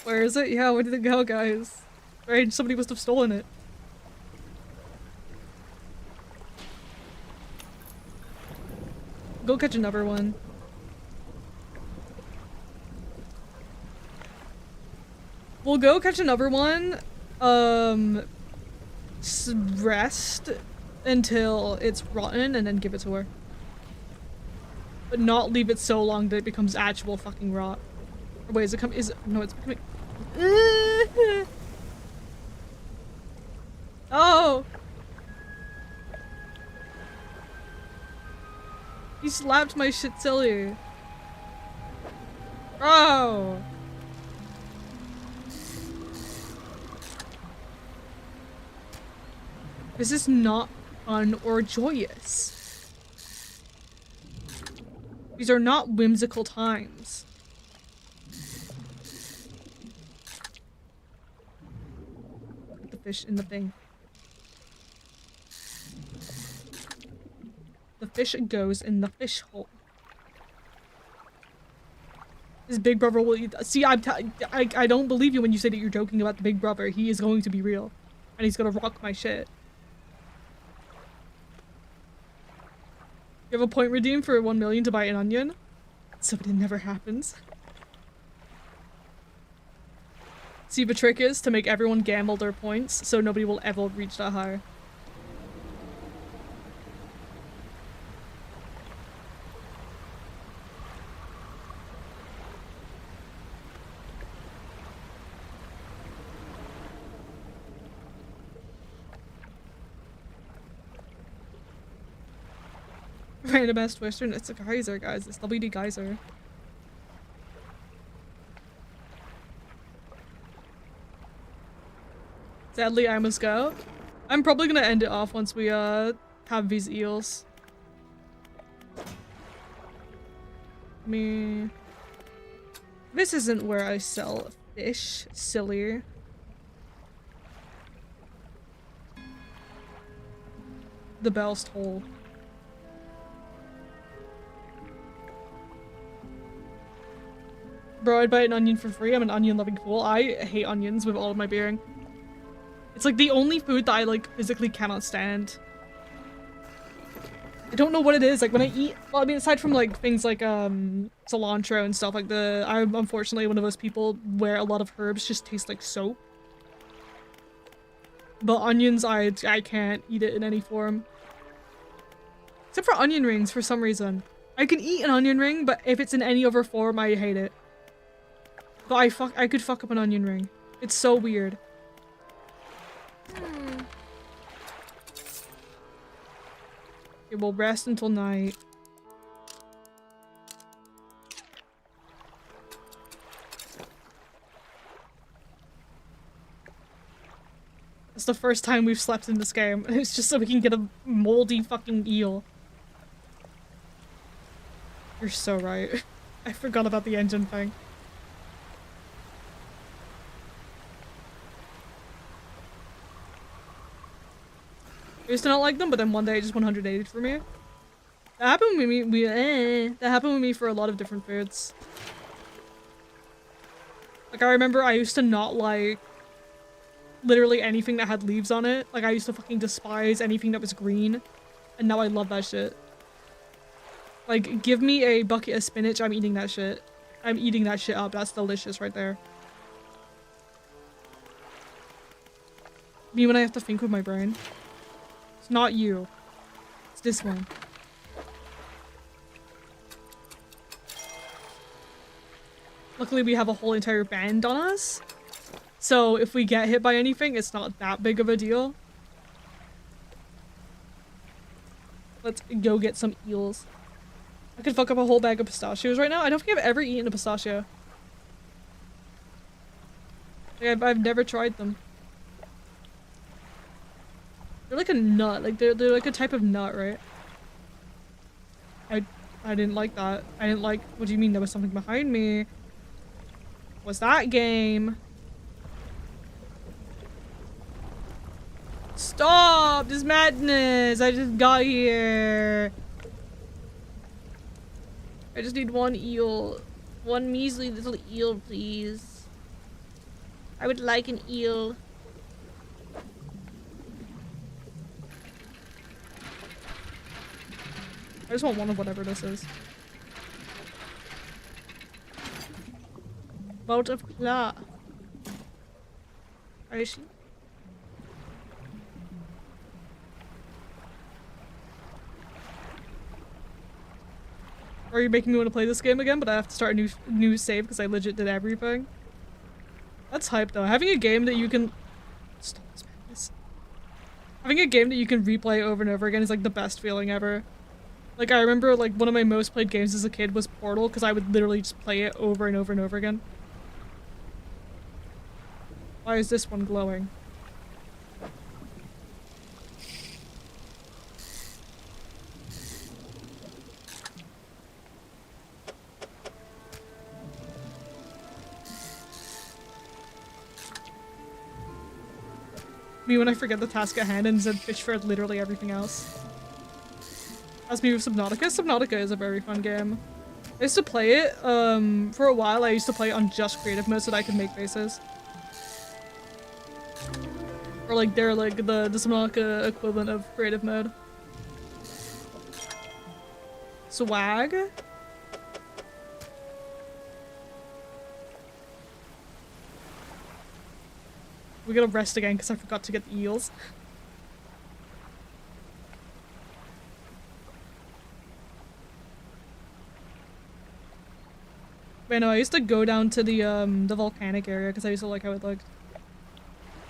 A: Where is it? Yeah, where did it go, guys? Right, somebody must have stolen it. Go catch another one. We'll go catch another one. Rest until it's rotten and then give it to her. But not leave it so long that it becomes actual fucking rot. Or wait, no, it's becoming... Oh! He slapped my shit silly. Bro! This is not fun or joyous. These are not whimsical times. Put the fish in the thing. The fish goes in the fish hole. His big brother will eat. See, I don't believe you when you say that you're joking about the big brother. He is going to be real. And he's gonna rock my shit. You have a point redeem for 1 million to buy an onion? So it never happens. See, the trick is to make everyone gamble their points so nobody will ever reach that high. Random ass twister, it's a geyser, guys. It's WD geyser. Sadly, I must go. I'm probably gonna end it off once we have these eels. This isn't where I sell fish. Silly. The bell's toll. Bro, I'd buy an onion for free. I'm an onion-loving fool. I hate onions with all of my being. It's like the only food that I like physically cannot stand. I don't know what it is. Like when I eat, well, I mean, aside from like things like cilantro and stuff like I'm unfortunately one of those people where a lot of herbs just taste like soap. But onions, I can't eat it in any form. Except for onion rings for some reason. I can eat an onion ring, but if it's in any other form, I hate it. But I could fuck up an onion ring. It's so weird. Okay, we'll rest until night. It's the first time we've slept in this game. It's just so we can get a moldy fucking eel. You're so right. I forgot about the engine thing. I used to not like them, but then one day it just 180'd for me. That happened with me. That happened with me for a lot of different foods. Like I remember I used to not like literally anything that had leaves on it. Like I used to fucking despise anything that was green, and now I love that shit. Like give me a bucket of spinach, I'm eating that shit. I'm eating that shit up. That's delicious right there. Me when I have to think with my brain. It's not you. It's this one. Luckily we have a whole entire band on us. So if we get hit by anything, it's not that big of a deal. Let's go get some eels. I could fuck up a whole bag of pistachios right now. I don't think I've ever eaten a pistachio. Like, I've never tried them. They're like a nut. Like they're like a type of nut, right? I didn't like that. I didn't like. What do you mean? There was something behind me. What's that game? Stop! This madness! I just got here. I just need one eel. One measly little eel, please. I would like an eel. I just want one of whatever this is. Boat of claw. Are she? Or are you making me want to play this game again, but I have to start a new save because I legit did everything? That's hype though. Having a game that you can... Stop this madness. Having a game that you can replay over and over again is like the best feeling ever. Like, I remember, like, one of my most played games as a kid was Portal, because I would literally just play it over and over and over again. Why is this one glowing? Me when I forget the task at hand and said fish for literally everything else. As me with Subnautica. Subnautica is a very fun game. I used to play it, for a while I used to play it on just creative mode so that I could make bases. Or like they're like the Subnautica equivalent of creative mode. Swag? We're gonna rest again because I forgot to get the eels. But no, I used to go down to the volcanic area because I used to like how it looked.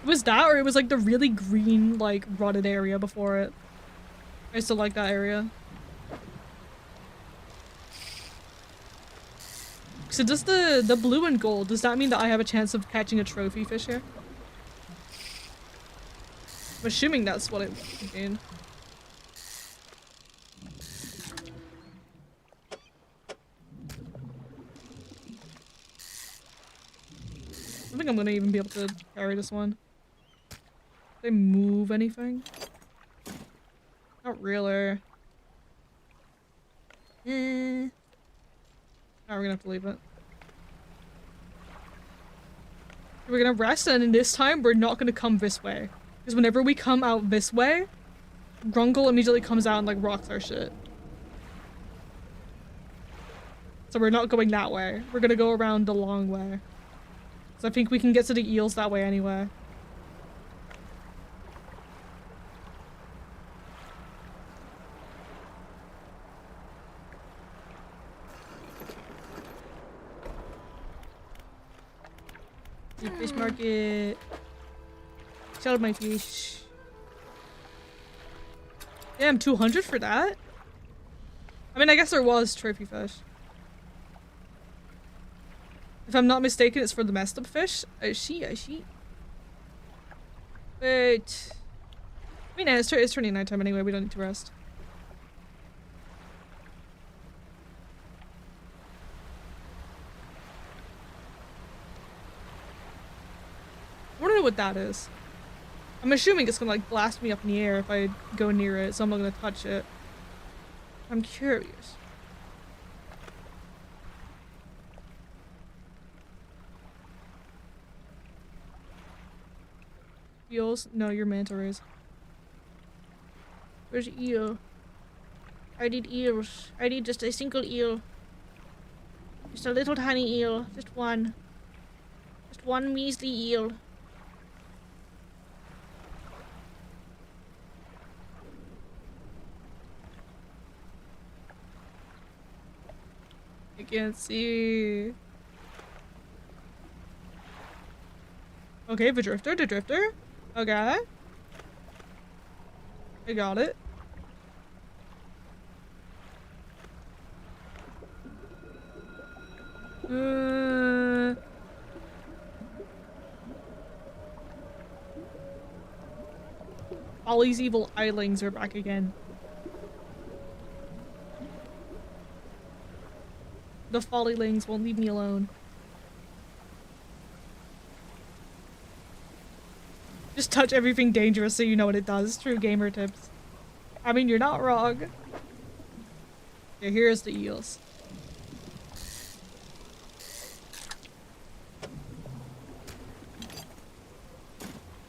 A: It was that, or it was like the really green, like rotted area before it. I used to like that area. So does the blue and gold, does that mean that I have a chance of catching a trophy fish here? I'm assuming that's what it would mean. I don't think I'm gonna even be able to carry this one. Do they move anything? Not really. Now we're gonna have to leave it. We're gonna rest, and in this time we're not gonna come this way. Because whenever we come out this way, Grungle immediately comes out and like rocks our shit. So we're not going that way. We're gonna go around the long way. So I think we can get to the eels that way anyway. Fish market. Sell my fish. Damn, 200 for that? I mean, I guess there was trophy fish. If I'm not mistaken, it's for the messed up fish. I see. Wait. I mean, it's turning nighttime anyway, we don't need to rest. I don't know what that is. I'm assuming it's gonna like blast me up in the air if I go near it, so I'm not gonna touch it. I'm curious. Eels? No, you're manta rays. Where's eel? I need eels. I need just a single eel. Just a little tiny eel. Just one. Just one measly eel. I can't see. Okay, the drifter. Okay. I got it. Ollie's evil eyelings are back again. The Follylings won't leave me alone. Just touch everything dangerous so you know what it does. True gamer tips. I mean, you're not wrong. Okay, here's the eels.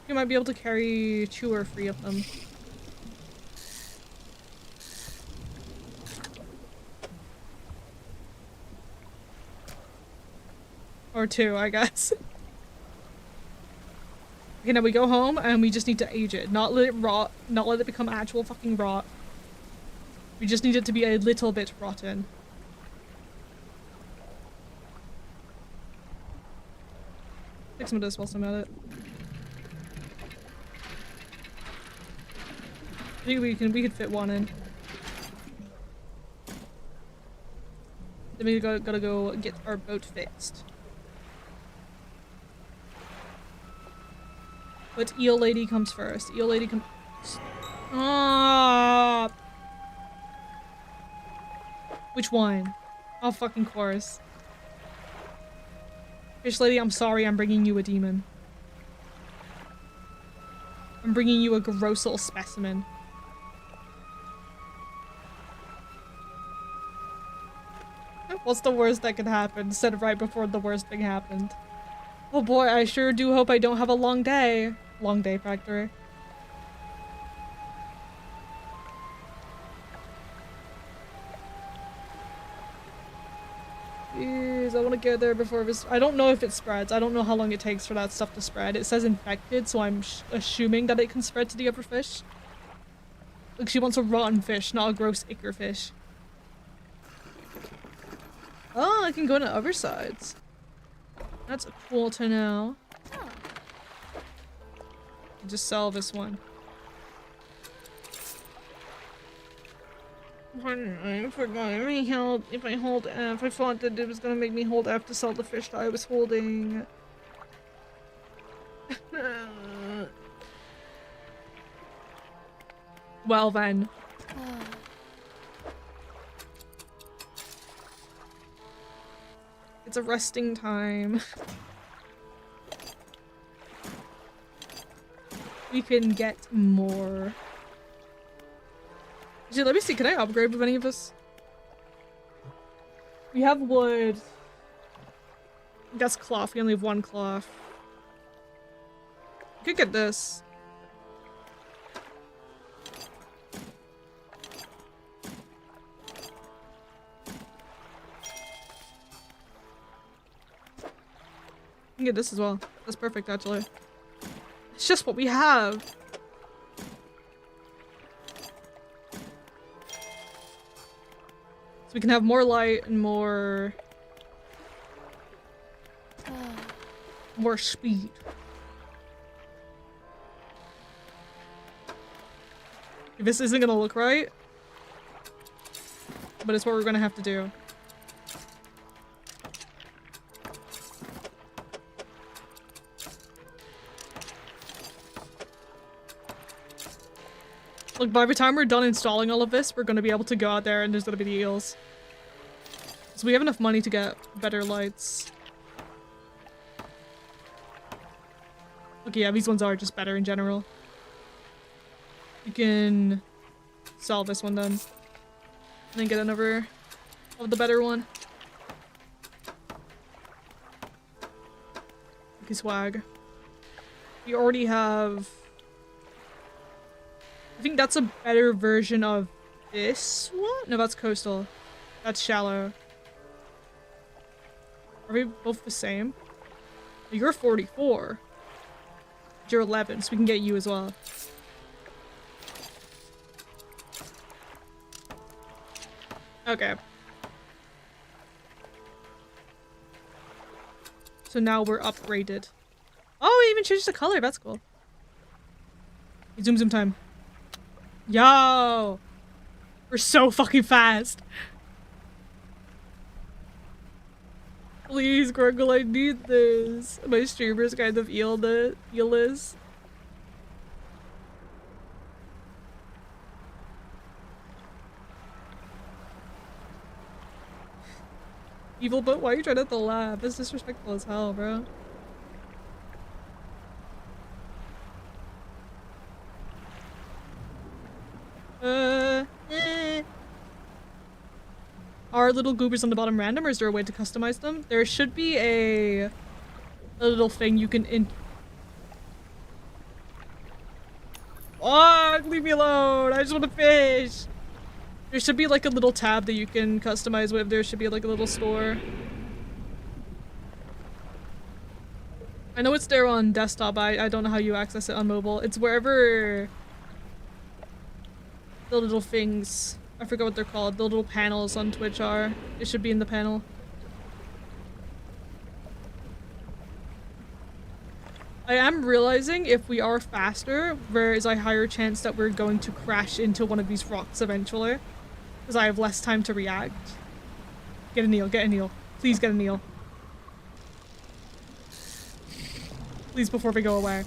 A: You might be able to carry 2 or 3 of them. Or 2, I guess. Okay, now we go home and we just need to age it. Not let it rot, not let it become actual fucking rot. We just need it to be a little bit rotten. Take some of this whilst I'm at it. I think we could fit 1 in. Then we gotta go get our boat fixed. But Eel Lady comes first. Eel Lady comes. Ah. Which one? Oh, fucking course. Fish Lady, I'm sorry, I'm bringing you a demon. I'm bringing you a gross little specimen. What's the worst that could happen? Said right before the worst thing happened. Oh boy, I sure do hope I don't have a long day. Long day, factory. Jeez, I want to get there before this. I don't know if it spreads. I don't know how long it takes for that stuff to spread. It says infected, so I'm assuming that it can spread to the other fish. Like, she wants a rotten fish, not a gross ichor fish. Oh, I can go to other sides. That's cool to know. Just sell this one. I forgot. If I hold F, I thought that it was gonna make me hold F to sell the fish that I was holding. Well then. It's a resting time. We can get more. Actually, let me see. Can I upgrade with any of this? We have wood. That's cloth. We only have one cloth. We could get this. We can get this as well. That's perfect, actually. It's just what we have. So we can have more light and more speed. This isn't gonna look right, but it's what we're gonna have to do. Look, by the time we're done installing all of this, we're gonna be able to go out there and there's gonna be the eels. So we have enough money to get better lights. Okay, yeah, these ones are just better in general. You can sell this one then. And then get another of the better one. Okay, swag. We already have... I think that's a better version of this one? No, that's coastal. That's shallow. Are we both the same? You're 44. You're 11, so we can get you as well. Okay. So now we're upgraded. Oh, we even changed the color. That's cool. Zoom zoom time. Yo! We're so fucking fast. Please, Gurgle, I need this. My streamer's kind of eel-less. Evil, but why are you trying not to laugh? It's disrespectful as hell, bro. Are little goobers on the bottom random, or is there a way to customize them? There should be a little thing you can Oh, leave me alone! I just want to fish! There should be like a little tab that you can customize with. There should be like a little store. I know it's there on desktop, but I don't know how you access it on mobile. It's wherever the little things, I forgot what they're called, the little panels on Twitch are. It should be in the panel. I am realizing if we are faster, there is a higher chance that we're going to crash into one of these rocks eventually. Because I have less time to react. Get a Neil, get a Neil. Please get a Neil. Please, before we go away.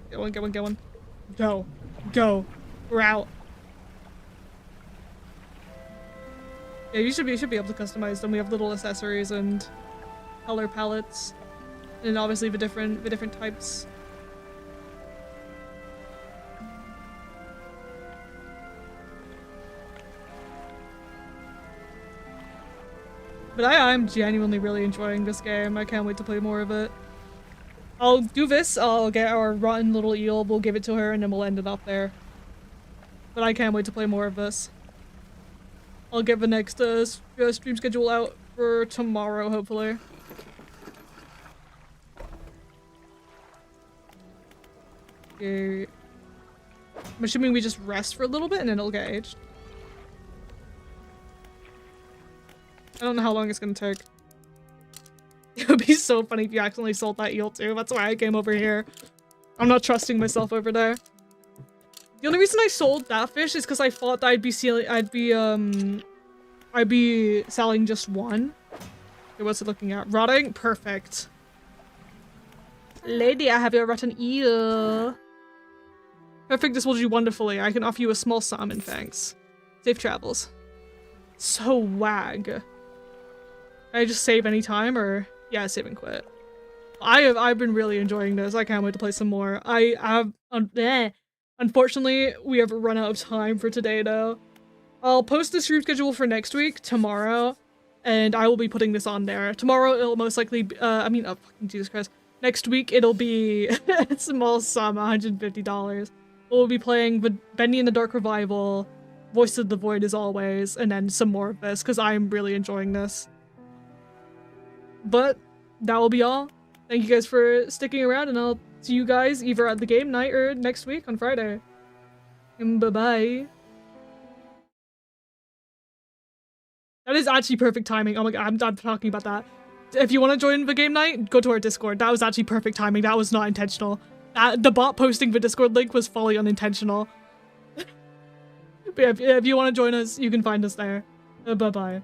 A: Get one, get one, get one. Go. Go. We're out. Yeah, you should be able to customize them. We have little accessories and color palettes. And obviously the different types. But I'm genuinely really enjoying this game. I can't wait to play more of it. I'll do this, I'll get our rotten little eel, we'll give it to her, and then we'll end it up there. But I can't wait to play more of this. I'll get the next stream schedule out for tomorrow, hopefully. Okay. I'm assuming we just rest for a little bit and then it'll get aged. I don't know how long it's gonna take. It would be so funny if you accidentally sold that eel too. That's why I came over here. I'm not trusting myself over there. The only reason I sold that fish is because I thought that I'd be selling just one. Okay, what's it looking at? Rotting? Perfect. Lady, I have your rotten eel. Perfect, this will do wonderfully. I can offer you a small salmon, thanks. Safe travels. So wag. Can I just save any time or? Yeah, save and quit. I've been really enjoying this. I can't wait to play some more. Unfortunately, we have run out of time for today though. I'll post the stream schedule for next week tomorrow, and I will be putting this on there. Tomorrow it'll most likely be, fucking Jesus Christ. Next week it'll be a small sum, $150. We'll be playing the Bendy in the Dark Revival, Voice of the Void as always, and then some more of this, because I'm really enjoying this. But that will be all. Thank you guys for sticking around, and I'll see you guys either at the game night or next week on Friday. And bye-bye. That is actually perfect timing. Oh my god, I'm talking about that. If you want to join the game night, go to our Discord. That was actually perfect timing. That was not intentional. The bot posting the Discord link was fully unintentional. But if you want to join us, you can find us there. Bye-bye.